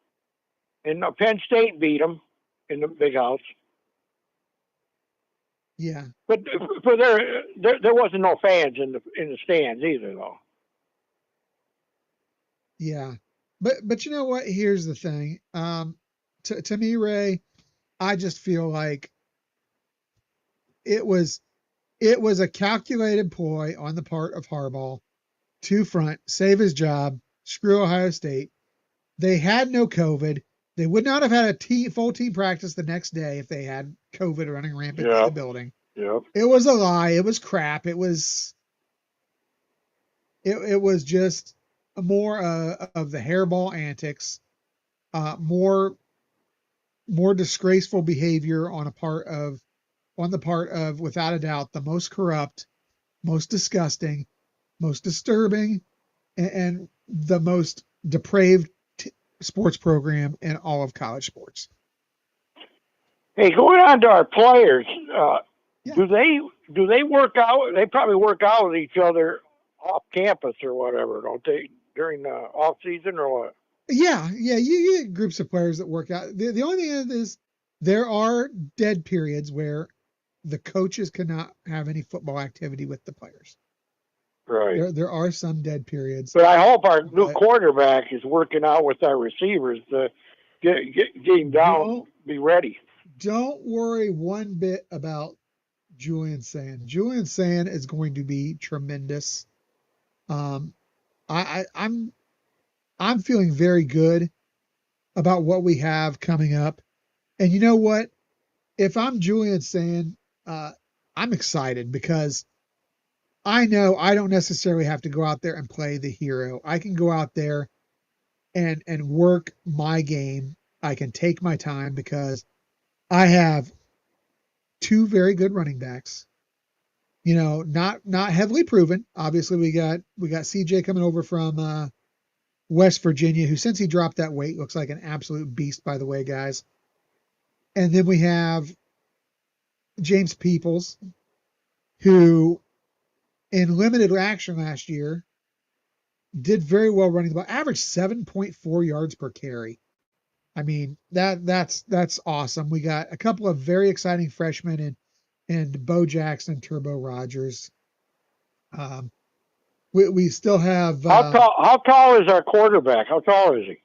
S5: and Penn State beat them in the Big House.
S1: Yeah.
S5: But for there wasn't no fans in the stands either, though.
S1: Yeah. But you know what? Here's the thing. To me, Ray, I just feel like it was it was a calculated ploy on the part of Harbaugh to front, save his job, screw Ohio State. They had no COVID. They would not have had a full team practice the next day if they had COVID running rampant in the building.
S8: Yep.
S1: It was a lie. It was crap. It was just more of the hairball antics, more disgraceful behavior on the part of, without a doubt, the most corrupt, most disgusting, most disturbing, and the most depraved sports program in all of college sports.
S8: Hey, going on to our players,
S1: Yeah.
S8: do they work out? They probably work out with each other off campus or whatever, don't they? During the off season or what?
S1: Yeah, you get groups of players that work out. The only thing is there are dead periods where the coaches cannot have any football activity with the players.
S8: Right.
S1: There are some dead periods.
S8: But I hope our new quarterback is working out with our receivers to get him down, be ready.
S1: Don't worry one bit about Julian Sand. Julian Sand is going to be tremendous. I'm feeling very good about what we have coming up. And you know what? If I'm Julian Sand, I'm excited because I know I don't necessarily have to go out there and play the hero. I can go out there and work my game. I can take my time because I have two very good running backs. You know, not heavily proven. Obviously, we got CJ coming over from West Virginia, who since he dropped that weight looks like an absolute beast. By the way, guys. And then we have James Peoples, who in limited action last year did very well running the ball, averaged 7.4 yards per carry. I mean, that's awesome. We got a couple of very exciting freshmen and Bo Jackson and Turbo Rogers. We still have
S8: how tall is our quarterback? How tall is he?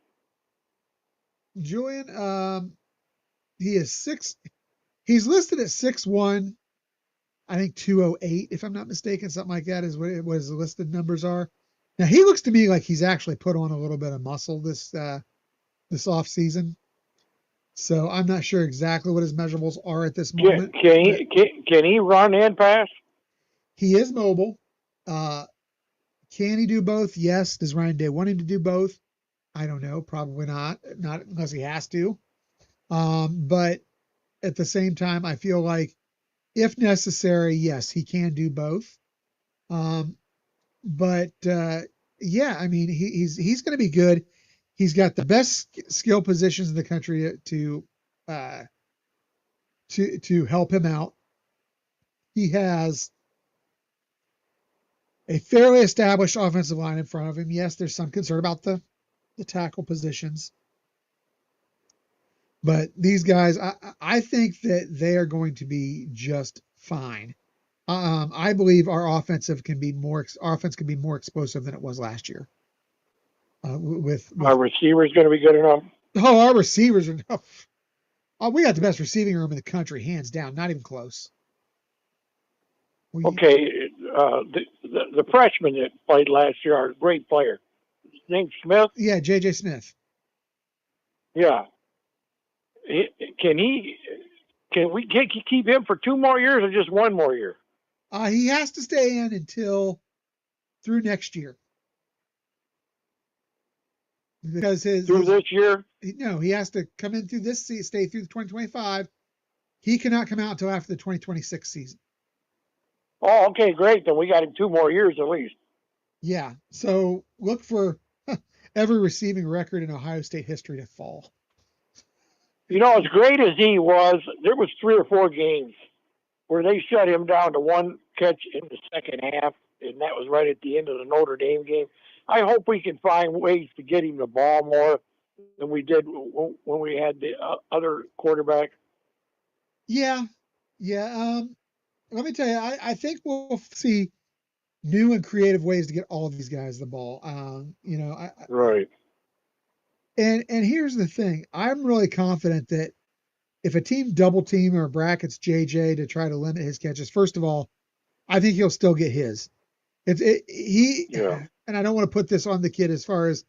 S1: Julian, he is he's listed at 6'1", I think 208, if I'm not mistaken, something like that is what his listed numbers are. Now he looks to me like he's actually put on a little bit of muscle this off season. So I'm not sure exactly what his measurables are at this moment.
S8: Can he run and pass?
S1: He is mobile. Can he do both? Yes. Does Ryan Day want him to do both? I don't know. Probably not. Not unless he has to. But at the same time, I feel like if necessary, yes, he can do both. But yeah, I mean, he's going to be good. He's got the best skill positions in the country to help him out. He has a fairly established offensive line in front of him. Yes, there's some concern about the tackle positions, but these guys, I think that they are going to be just fine. I believe our offense can be more explosive than it was last year. With
S8: our receivers going to be good enough.
S1: Oh, our receivers are. Oh, we got the best receiving room in the country, hands down. Not even close.
S8: Okay, the freshman that played last year, our great player, his name's Smith.
S1: Yeah, J.J. Smith.
S8: Yeah, can we keep him for 2 more years or just 1 more year?
S1: He has to stay in through next year. Because
S8: through this year?
S1: No, he has to come in through this season, stay through 2025. He cannot come out until after the 2026 season.
S8: Oh, okay, great. Then we got him 2 more years at least.
S1: Yeah. So look for every receiving record in Ohio State history to fall.
S8: You know, as great as he was, there was 3 or 4 games where they shut him down to 1 catch in the second half, and that was right at the end of the Notre Dame game. I hope we can find ways to get him the ball more than we did when we had the other quarterback.
S1: Yeah. Let me tell you, I think we'll see new and creative ways to get all of these guys the ball.
S8: Right.
S1: And here's the thing. I'm really confident that if a team double team or brackets JJ to try to limit his catches, first of all, I think he'll still get his.
S8: Yeah.
S1: And I don't want to put this on the kid as far as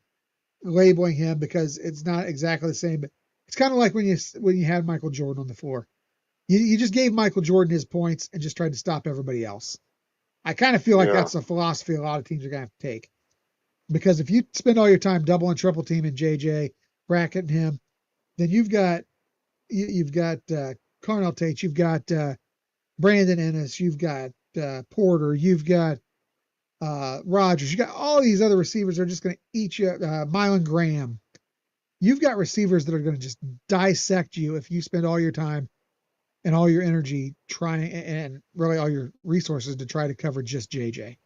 S1: labeling him because it's not exactly the same, but it's kind of like when you had Michael Jordan on the floor. You just gave Michael Jordan his points and just tried to stop everybody else. I kind of feel like that's a philosophy a lot of teams are going to have to take. Because if you spend all your time double and triple teaming JJ, bracketing him, then you've got Carnell Tate, you've got Brandon Ennis, you've got Porter, you've got Rogers, you got all these other receivers that are just going to eat you. Mylan Graham, you've got receivers that are going to just dissect you if you spend all your time and all your energy trying and really all your resources to try to cover just JJ.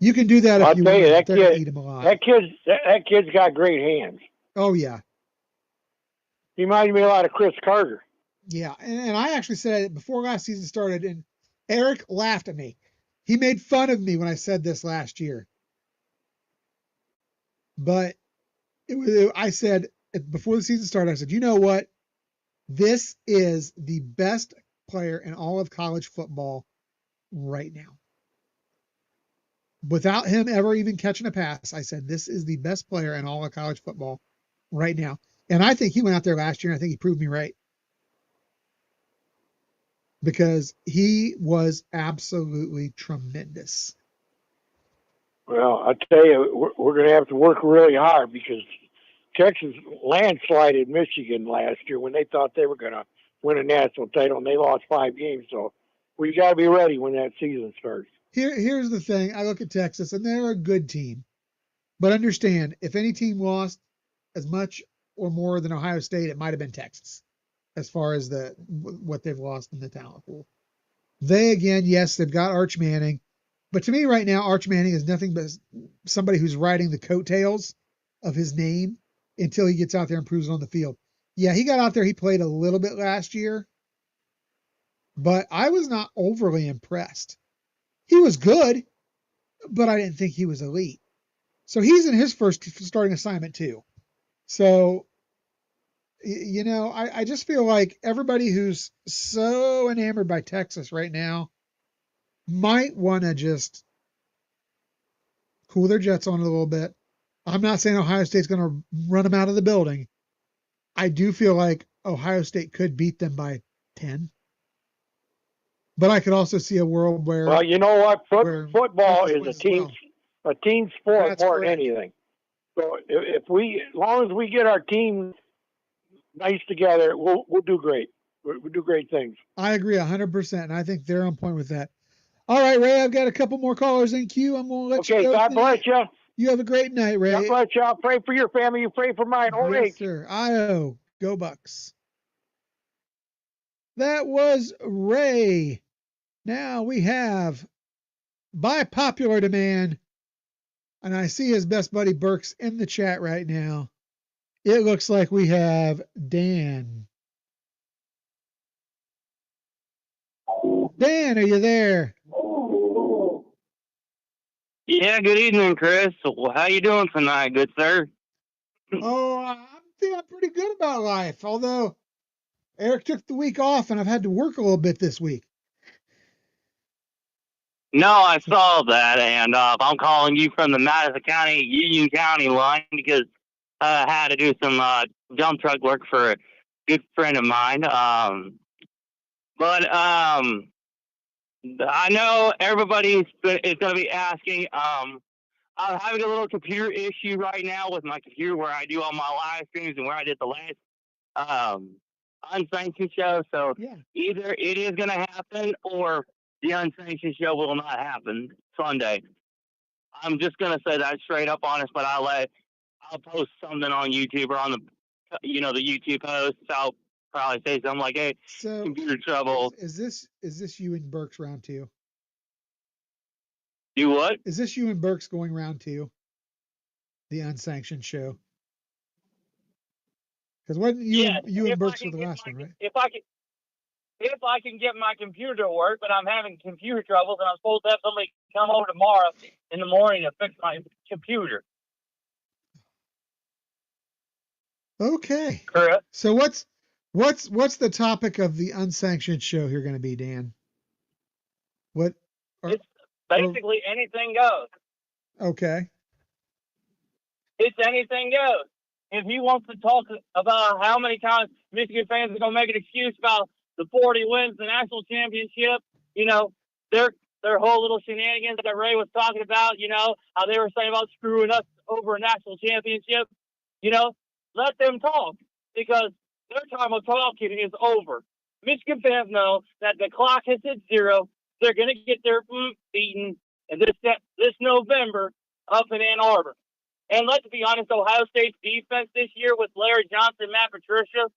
S1: You can do that if you want.
S8: That
S1: they're gonna eat him alive.
S8: That kid's got great hands.
S1: Oh yeah.
S8: He reminds me a lot of Chris Carter.
S1: Yeah, and I actually said it before last season started, and Eric laughed at me. He made fun of me when I said this last year. But I said before the season started, I said, you know what? This is the best player in all of college football right now. Without him ever even catching a pass, I said, this is the best player in all of college football right now. And I think he went out there last year, and I think he proved me right. Because he was absolutely tremendous.
S8: Well, I tell you, we're going to have to work really hard because Texas landslided Michigan last year when they thought they were going to win a national title, and they lost 5 games. So we got to be ready when that season starts.
S1: Here's the thing. I look at Texas, and they're a good team. But understand, if any team lost as much or more than Ohio State, it might have been Texas as far as what they've lost in the talent pool. They, again, yes, they've got Arch Manning. But to me right now, Arch Manning is nothing but somebody who's riding the coattails of his name until he gets out there and proves it on the field. Yeah, he got out there. He played a little bit last year. But I was not overly impressed. He was good, but I didn't think he was elite. So he's in his first starting assignment too. So, I just feel like everybody who's so enamored by Texas right now might want to just cool their jets on it a little bit. I'm not saying Ohio State's going to run them out of the building. I do feel like Ohio State could beat them by 10. But I could also see a world where.
S8: Well, you know what? Football is a team sport
S1: That's
S8: more than
S1: correct.
S8: anything. So as long as we get our team nice together, we'll do great. We'll do great things.
S1: I agree 100%, and I think they're on point with that. All right, Ray, I've got a couple more callers in queue. I'm going to let you go.
S8: Okay, God bless you.
S1: You have a great night, Ray.
S8: God bless you. I'll pray for your family. You pray for mine. All right.
S1: Yes, sir. IO. Go Bucks. That was Ray. Now we have, by popular demand, and I see his best buddy Burks in the chat right now. It looks like we have Dan. Dan, are you there?
S9: Yeah, good evening, Chris. How you doing tonight, good sir?
S1: Oh, I'm feeling pretty good about life, although Eric took the week off and I've had to work a little bit this week.
S9: No, I saw that, and I'm calling you from the Madison County, Union County line because I had to do some dump truck work for a good friend of mine. But I know everybody is going to be asking. I'm having a little computer issue right now with my computer where I do all my live streams and where I did the last unsanctioned show. So either it is going to happen or the unsanctioned show will not happen Sunday. I'm just going to say that straight up honest, but I'll post something on YouTube or on the YouTube posts. I'll probably say something like, "Hey, computer trouble."
S1: Is this you and Burks round 2?
S9: Do what?
S1: Is this you and Burks going round 2? The unsanctioned show. Because wasn't you and Burks for the last one, right?
S9: If I can get my computer to work, but I'm having computer troubles and I'm supposed to have somebody come over tomorrow in the morning to fix my computer.
S1: Okay.
S9: Correct.
S1: So what's the topic of the unsanctioned show here going to be, Dan?
S9: It's basically anything goes.
S1: Okay.
S9: It's anything goes. If he wants to talk about how many times Michigan fans are going to make an excuse about the 40 wins, the national championship, their whole little shenanigans that Ray was talking about, how they were saying about screwing us over a national championship, let them talk, because their time of talking is over. Michigan fans know that the clock has hit zero. They're going to get their beaten this November up in Ann Arbor. And let's be honest, Ohio State's defense this year with Larry Johnson, Matt Patricia,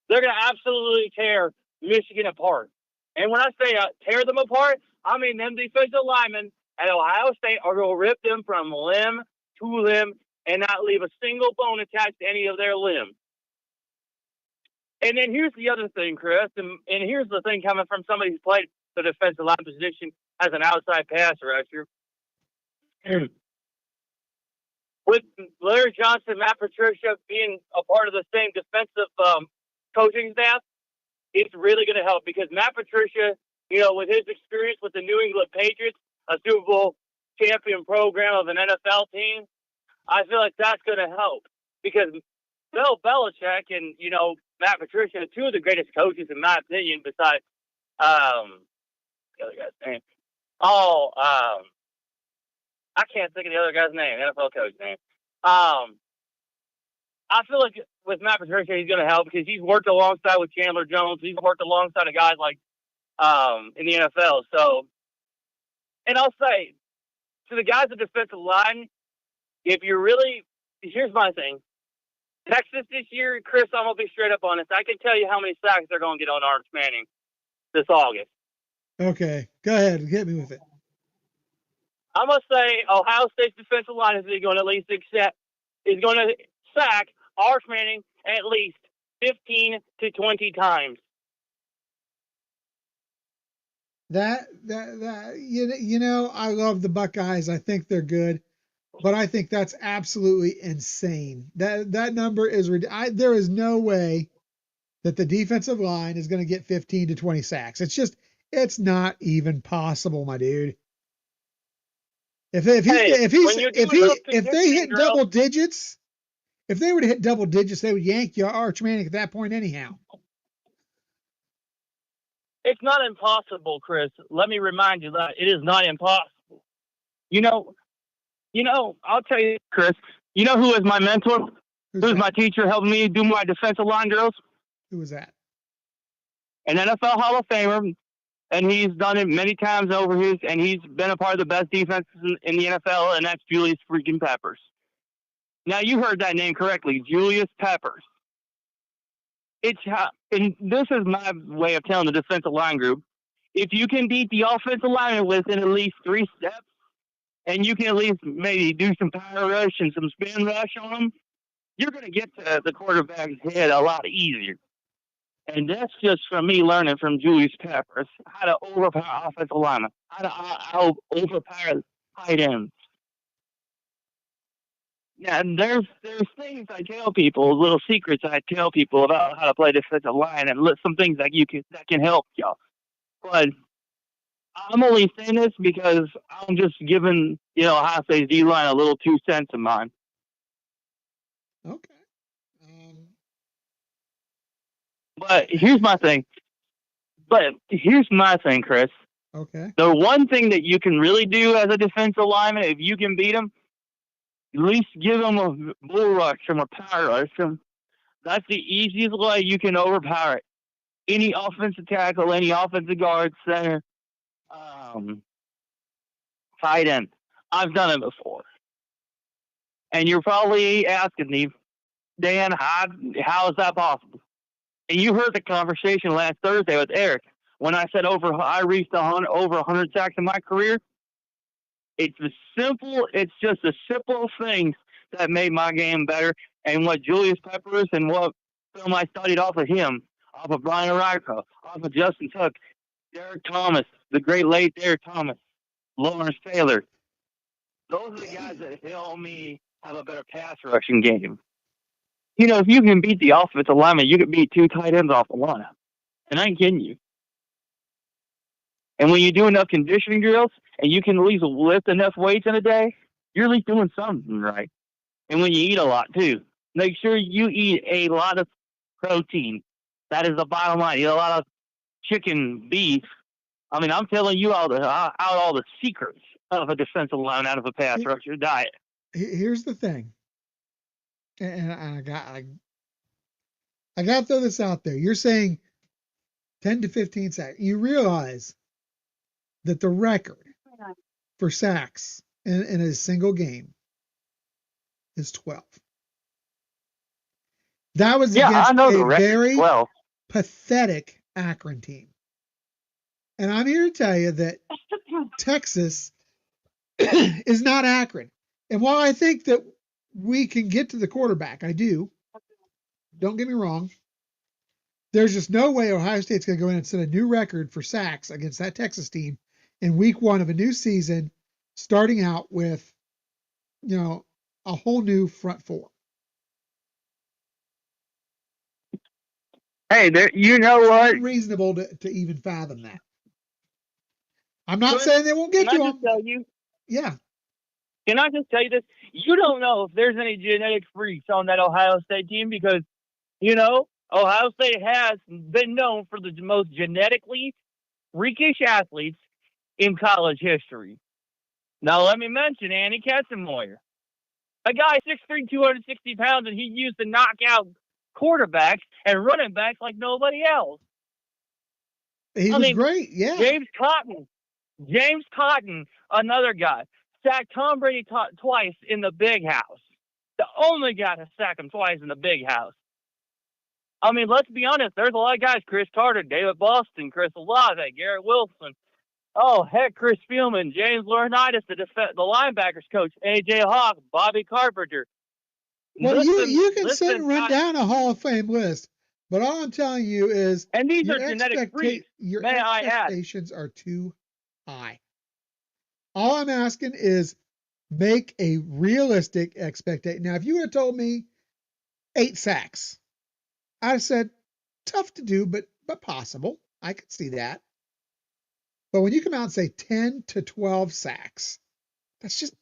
S9: they're going to absolutely tear Michigan apart. And when I say tear them apart, I mean them defensive linemen at Ohio State are going to rip them from limb to limb and not leave a single bone attached to any of their limbs. And then here's the other thing, Chris, and here's the thing coming from somebody who's played the defensive line position as an outside pass rusher. With Larry Johnson, Matt Patricia being a part of the same defensive coaching staff, it's really going to help, because Matt Patricia, with his experience with the New England Patriots, a Super Bowl champion program of an NFL team, I feel like that's going to help, because Bill Belichick and, Matt Patricia, two of the greatest coaches, in my opinion, besides, the other guy's name. I can't think of the other guy's name, NFL coach's name. I feel like with Matt Patricia, he's going to help, because he's worked alongside with Chandler Jones. He's worked alongside of guys like in the NFL. So, and I'll say to the guys at defensive line, here's my thing. Texas this year, Chris, I'm going to be straight up honest. I can tell you how many sacks they're going to get on Arch Manning this August.
S1: Okay. Go ahead. Hit me with it.
S9: I'm going to say Ohio State's defensive line is going to sack Arch Manning at least 15 to 20 times.
S1: That I love the Buckeyes. I think they're good, but I think that's absolutely insane. That number is there is no way that the defensive line is going to get 15 to 20 sacks. It's not even possible, my dude. If they hit double digits, if they were to hit double digits, they would yank you Arch Manning at that point anyhow.
S9: It's not impossible, Chris. Let me remind you that it is not impossible. I'll tell you, Chris, who is my mentor? Who's my teacher helping me do my defensive line drills?
S1: Who was that?
S9: An NFL Hall of Famer, and he's done it many times over and he's been a part of the best defenses in the NFL, and that's Julius freaking Peppers. Now, you heard that name correctly, Julius Peppers. And this is my way of telling the defensive line group, if you can beat the offensive lineman within at least 3 steps, and you can at least maybe do some power rush and some spin rush on them, you're going to get to the quarterback's head a lot easier. And that's just from me learning from Julius Peppers how to overpower offensive linemen, how to overpower tight ends. Yeah, and there's things I tell people, little secrets I tell people about how to play defensive line, and some things that can help y'all. But I'm only saying this because I'm just giving Ohio State's D line a little 2 cents of mine.
S1: Okay.
S9: But here's my thing. Chris.
S1: Okay.
S9: The one thing that you can really do as a defensive lineman, if you can beat them, at least give them a bull rush from a power rush. That's the easiest way you can overpower any offensive tackle, any offensive guard, center, tight end. I've done it before. And you're probably asking me, Dan, how is that possible? And you heard the conversation last Thursday with Eric when I said I reached over 100 sacks in my career. It's just the simple things that made my game better. And what Julius Peppers and what film I studied off of him, off of Brian Ryko, off of Justin Tuck, Derek Thomas, the great late Derek Thomas. Lawrence Taylor. Those are the guys that help me have a better pass rushing game. If you can beat the offensive lineman, you can beat 2 tight ends off the line. And I ain't kidding you. And when you do enough conditioning drills and you can at least lift enough weights in a day, you're at least doing something right. And when you eat a lot too, make sure you eat a lot of protein. That is the bottom line. Eat a lot of chicken, beef. I mean, I'm telling you all the secrets of a defensive line out of a pass rusher diet.
S1: Here's the thing, and I got to throw this out there. You're saying 10 to 15 sacks. You realize that the record for sacks in a single game is 12. That was against a very pathetic Akron team. And I'm here to tell you that Texas is not Akron. And while I think that we can get to the quarterback, I do. Don't get me wrong. There's just no way Ohio State's going to go in and set a new record for sacks against that Texas team in week 1 of a new season, starting out with, a whole new front four.
S9: Hey, you know what?
S1: It's reasonable to even fathom that. I'm not saying they won't get to them.
S9: Tell you?
S1: Yeah.
S9: Can I just tell you this? You don't know if there's any genetic freaks on that Ohio State team because, Ohio State has been known for the most genetically freakish athletes in college history. Now, let me mention Andy Katzenmoyer. A guy 6'3", 260 pounds, and he used to knock out quarterbacks and running backs like nobody else.
S1: He was great, yeah.
S9: James Cotton, another guy, sacked Tom Brady twice in the big house. The only guy to sack him twice in the big house. I mean, let's be honest. There's a lot of guys. Chris Carter, David Boston, Chris Olave, Garrett Wilson. Oh, heck, Chris Spielman, James Laurinaitis, the linebackers coach, A.J. Hawk, Bobby Carpenter.
S1: Well, you can sit and run down a Hall of Fame list, but all I'm telling you is
S9: and these are genetic freaks,
S1: your expectations are too high. All I'm asking is make a realistic expectation. Now, if you would have told me 8 sacks, I'd have said tough to do, but possible. I could see that. But when you come out and say 10 to 12 sacks,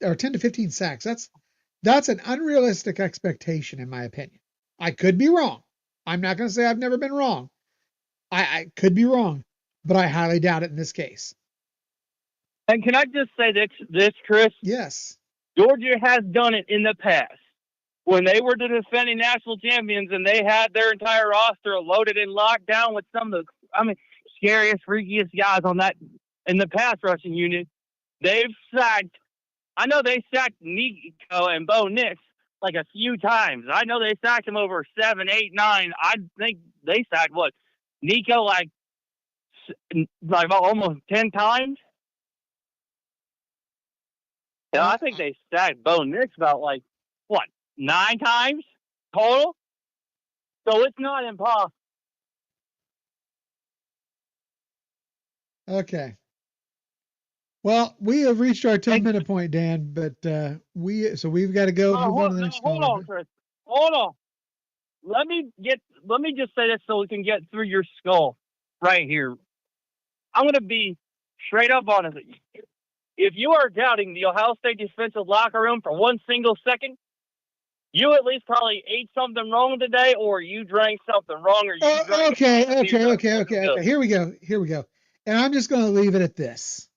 S1: or 10 to 15 sacks, that's an unrealistic expectation, in my opinion. I could be wrong. I'm not going to say I've never been wrong. I could be wrong, but I highly doubt it in this case.
S9: And can I just say this, Chris?
S1: Yes.
S9: Georgia has done it in the past. When they were the defending national champions and they had their entire roster loaded and locked down with some of the, scariest, freakiest guys on that in the pass rushing unit, they've sacked. I know they sacked Nico and Bo Nix like a few times. I know they sacked him over 7, 8, 9. I think they sacked Nico like almost 10 times. Yeah, I think they sacked Bo Nix about 9 times total. So it's not impossible.
S1: Okay. Well, we have reached our 10-minute point, Dan, but we've got to go move on to the next
S9: Hold on, Chris. Hold on. Let me just say this so we can get through your skull right here. I'm going to be straight up honest with you. If you are doubting the Ohio State defensive locker room for one single second, you at least probably ate something wrong today, or you drank something wrong, or you drank
S1: Okay. Here we go. And I'm just going to leave it at this.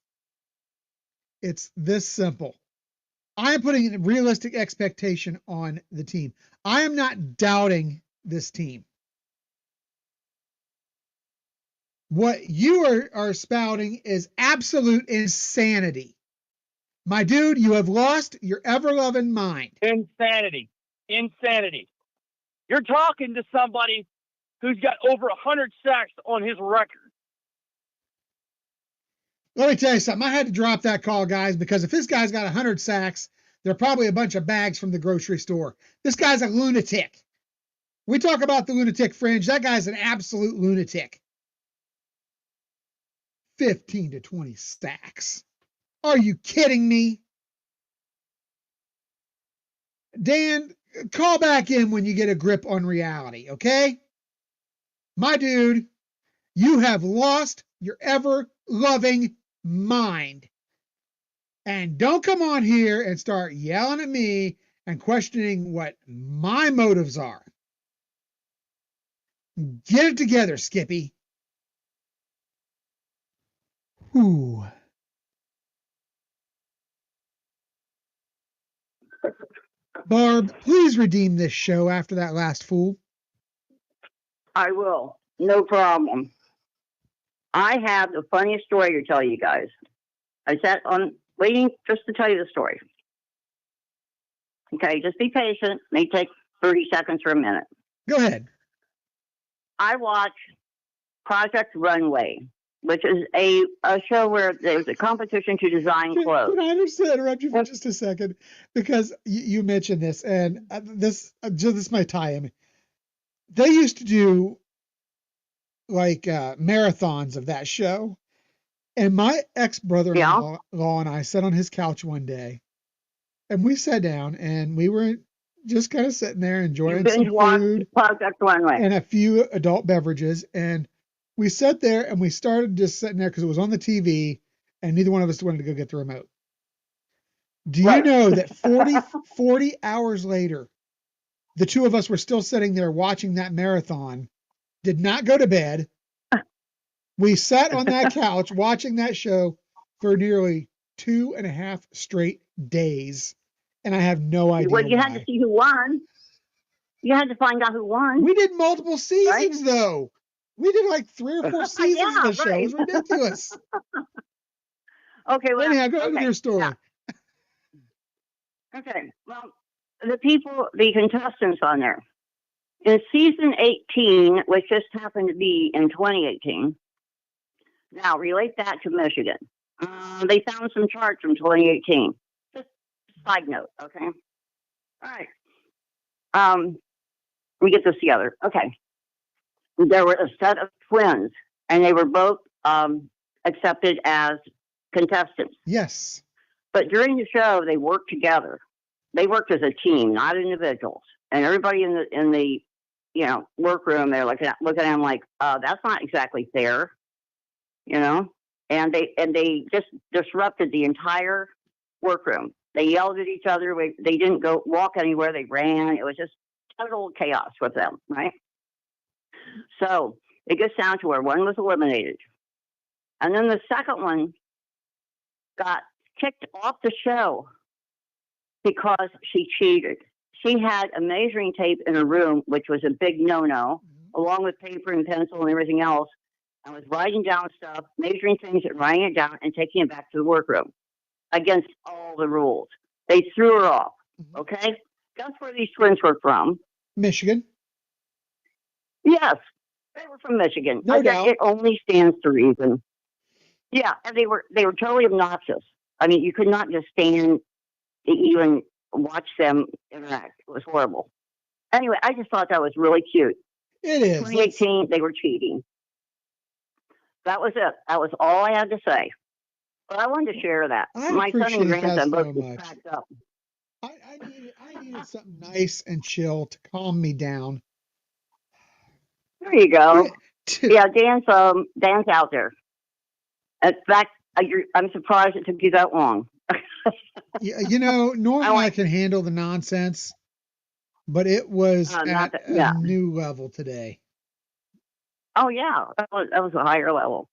S1: It's this simple. I am putting a realistic expectation on the team. I am not doubting this team. What you are spouting is absolute insanity. My dude, you have lost your ever-loving mind.
S9: Insanity. You're talking to somebody who's got over 100 sacks on his record.
S1: Let me tell you something. I had to drop that call, guys, because if this guy's got 100 sacks, they're probably a bunch of bags from the grocery store. This guy's a lunatic. We talk about the lunatic fringe. That guy's an absolute lunatic. 15 to 20 sacks. Are you kidding me? Dan, call back in when you get a grip on reality, okay? My dude, you have lost your ever-loving mind. And don't come on here and start yelling at me and questioning what my motives are. Get it together, Skippy. Whew. Barb, please redeem this show after that last fool.
S10: I will. No problem. I have the funniest story to tell you guys. I sat on waiting just to tell you the story. Okay, just be patient. It may take 30 seconds or a minute.
S1: Go ahead.
S10: I watched Project Runway, which is a show where there's a competition to design clothes.
S1: Can I just interrupt you for just a second? Because you mentioned this, and this might tie in. They used to do like marathons of that show. And my ex-brother-in-law and I sat on his couch one day, and we sat down, and we were just kind of sitting there enjoying some food and a few adult beverages. And we sat there, and we started just sitting there because it was on the TV, and neither one of us wanted to go get the remote. Do you know that 40 hours later, the two of us were still sitting there watching that marathon, did not go to bed. We sat on that couch watching that show for nearly 2.5 straight days, and I have no idea
S10: Well, you
S1: why.
S10: had to see who won. You had to find out who won.
S1: We did multiple seasons, though. We did like 3 or 4 seasons of the show. It was ridiculous.
S10: Okay, well,
S1: anyhow, go ahead with your story.
S10: Yeah. Okay, well, the contestants on there. In season 18, which just happened to be in 2018, now relate that to Michigan. They found some charts from 2018. Just side note, okay? All right. We get this together. Okay. There were a set of twins, and they were both accepted as contestants.
S1: Yes.
S10: But during the show, they worked together. They worked as a team, not individuals. And everybody in the workroom, they're looking at them like, that's not exactly fair, And they just disrupted the entire workroom. They yelled at each other. They didn't go walk anywhere. They ran. It was just total chaos with them, right? So it gets down to where one was eliminated. And then the second one got kicked off the show because she cheated. She had a measuring tape in her room, which was a big no-no, along with paper and pencil and everything else, and was writing down stuff, measuring things and writing it down and taking it back to the workroom against all the rules. They threw her off, okay? Guess where these twins were from?
S1: Michigan.
S10: Yes, they were from Michigan.
S1: No doubt.
S10: It only stands to reason. Yeah, and they were totally obnoxious. I mean, you could not just stand to even watch them interact. It was horrible. Anyway, I just thought that was really cute.
S1: It is.
S10: 2018, they were cheating. That was it. That was all I had to say. But I wanted to share that. My son and grandson both cracked up.
S1: I needed something nice and chill to calm me down.
S10: There you go. Yeah, Dan's out there. In fact, I'm surprised it took you that long.
S1: Yeah, normally I can handle the nonsense, but it was at a new level today.
S10: Oh yeah, that was a higher level.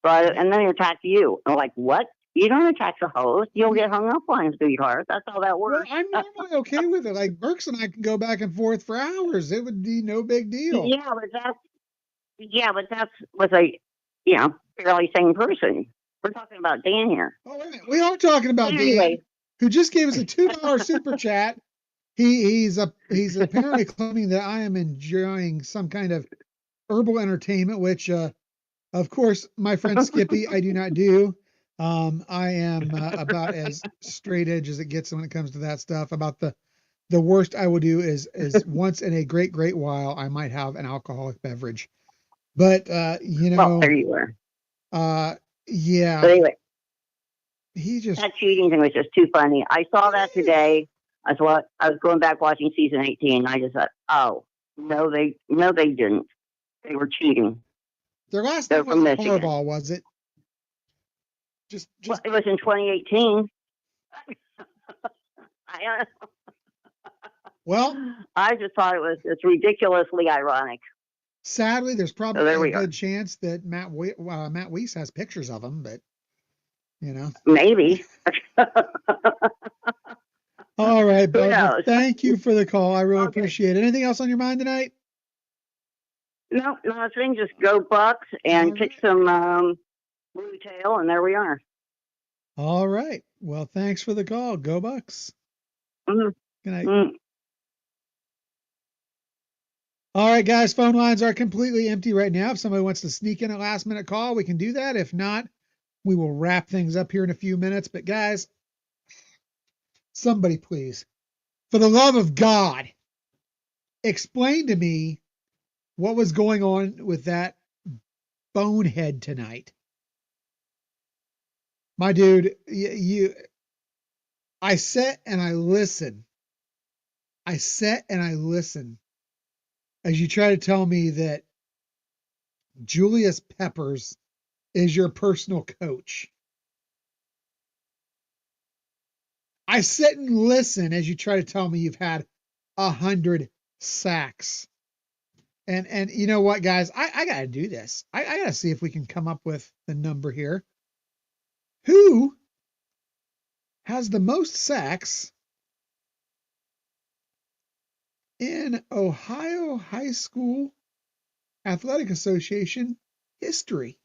S10: But and then he attacked you. I'm like, what? You don't attack the host. You'll get hung up on, sweetheart. That's how that works.
S1: Well, I'm normally okay with it. Like Burks and I can go back and forth for hours. It would be no big deal.
S10: Yeah, but that's with a fairly sane person. We're talking about Dan here.
S1: Oh, wait a minute. We are talking about Dan, who just gave us a $2 super chat. He's apparently claiming that I am enjoying some kind of herbal entertainment, which, of course, my friend Skippy, I do not do. I am about as straight edge as it gets when it comes to that stuff. About the worst I will do is once in a great while I might have an alcoholic beverage. But
S10: well, there you are.
S1: Yeah.
S10: But anyway, that cheating thing was just too funny. I saw that today. I was going back watching season 18. And I just thought, oh no, they didn't. They were cheating.
S1: Their last
S10: They're
S1: name
S10: from
S1: wasn't
S10: Michigan.
S1: Harbaugh, was it?
S10: Well, it was in 2018.
S1: Well,
S10: I just thought it's ridiculously ironic.
S1: Sadly, there's probably
S10: there
S1: a
S10: we are.
S1: good chance that Matt Weiss has pictures of him, but you know.
S10: Maybe.
S1: All right,
S10: Who
S1: bud. Well,
S10: knows?
S1: thank you for the call. I really
S10: Okay.
S1: appreciate it. Anything else on your mind tonight?
S10: No, nothing. Just go Bucks and kick some blue tail, and there we are.
S1: All right. Well, thanks for the call. Go Bucks.
S10: Mhm.
S1: Good night. All right, guys. Phone lines are completely empty right now. If somebody wants to sneak in a last minute call, we can do that. If not, we will wrap things up here in a few minutes. But guys, somebody please, for the love of God, explain to me what was going on with that bonehead tonight. My dude, I sit and I listen. I sit and I listen as you try to tell me that Julius Peppers is your personal coach. I sit and listen as you try to tell me you've had 100 sacks. And you know what, guys? I got to do this. I got to see if we can come up with the number here. Who has the most sacks in Ohio High School Athletic Association history?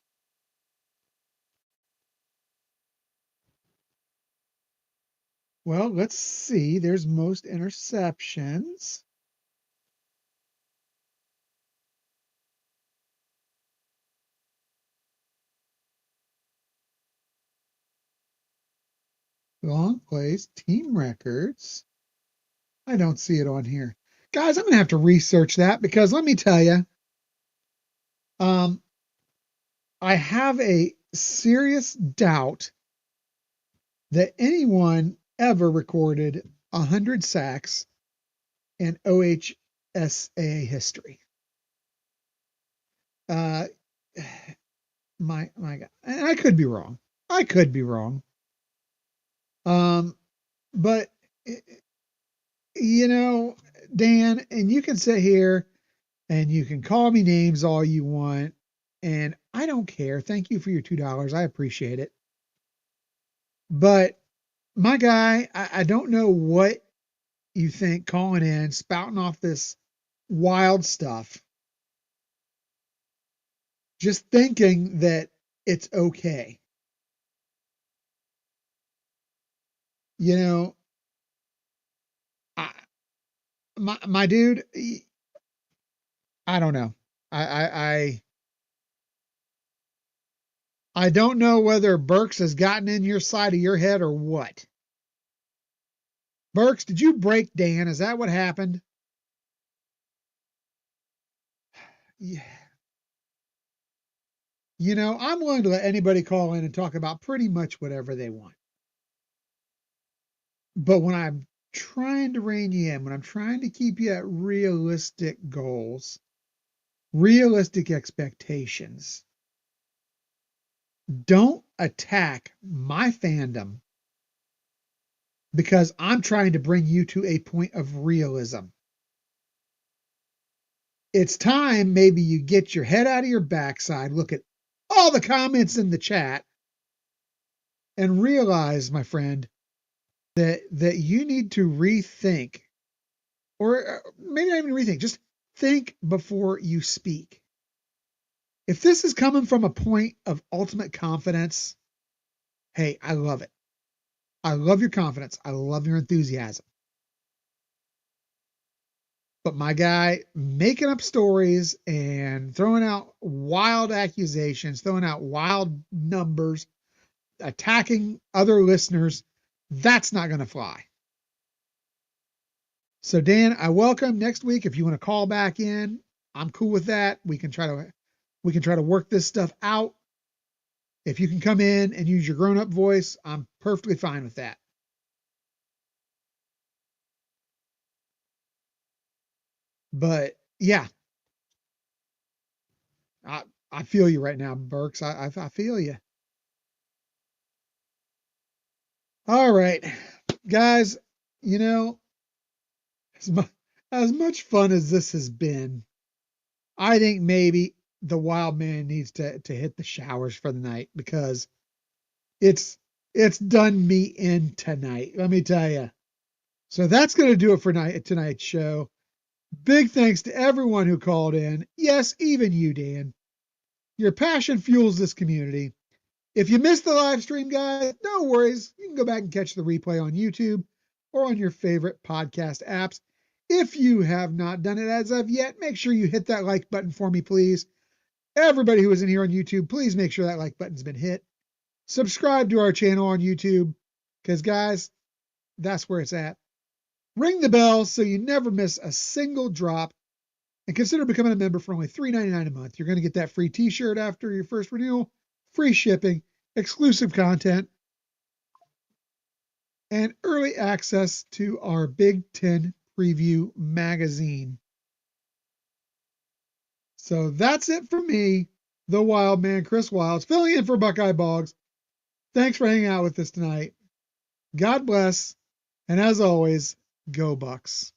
S1: Well, let's see. There's most interceptions. Long plays, team records. I don't see it on here. Guys, I'm going to have to research that because let me tell you, I have a serious doubt that anyone ever recorded 100 sacks in OHSA history. My God, and I could be wrong. But you know, Dan, and you can sit here and you can call me names all you want, and I don't care. Thank you for your $2. I appreciate it. But my guy, I don't know what you think calling in, spouting off this wild stuff, just thinking that it's okay. You know, my dude, I don't know. I don't know whether Burks has gotten in your side of your head or what. Burks, did you break Dan? Is that what happened? Yeah. You know, I'm willing to let anybody call in and talk about pretty much whatever they want. But when I'm trying to rein you in, when I'm trying to keep you at realistic goals, realistic expectations, don't attack my fandom because I'm trying to bring you to a point of realism. It's time maybe you get your head out of your backside, look at all the comments in the chat, and realize, my friend, that you need to rethink, or maybe not even rethink, just think before you speak. If this is coming from a point of ultimate confidence, hey, I love it. I love your confidence. I love your enthusiasm. But my guy, making up stories and throwing out wild accusations, throwing out wild numbers, attacking other listeners, that's not going to fly. So Dan, I welcome next week. If you want to call back in, I'm cool with that. We can try to work this stuff out. If you can come in and use your grown-up voice, I'm perfectly fine with that. But yeah, I feel you right now, Burks. I feel you. All right, guys, you know, as much fun as this has been, I think maybe the wild man needs to hit the showers for the night because it's it's done me in tonight. Let me tell you. So that's going to do it for tonight's show. Big thanks to everyone who called in. Yes, even you, Dan. Your passion fuels this community. If you missed the live stream, guys, no worries. You can go back and catch the replay on YouTube or on your favorite podcast apps. If you have not done it as of yet, make sure you hit that like button for me, please. Everybody who is in here on YouTube, please make sure that like button's been hit. Subscribe to our channel on YouTube because, guys, that's where it's at. Ring the bell so you never miss a single drop. And consider becoming a member for only $3.99 a month. You're going to get that free t-shirt after your first renewal, free shipping, exclusive content, and early access to our Big Ten Preview magazine. So that's it for me, the Wild Man, Chris Wilds, filling in for Buckeye Boggs. Thanks for hanging out with us tonight. God bless, and as always, go Bucks.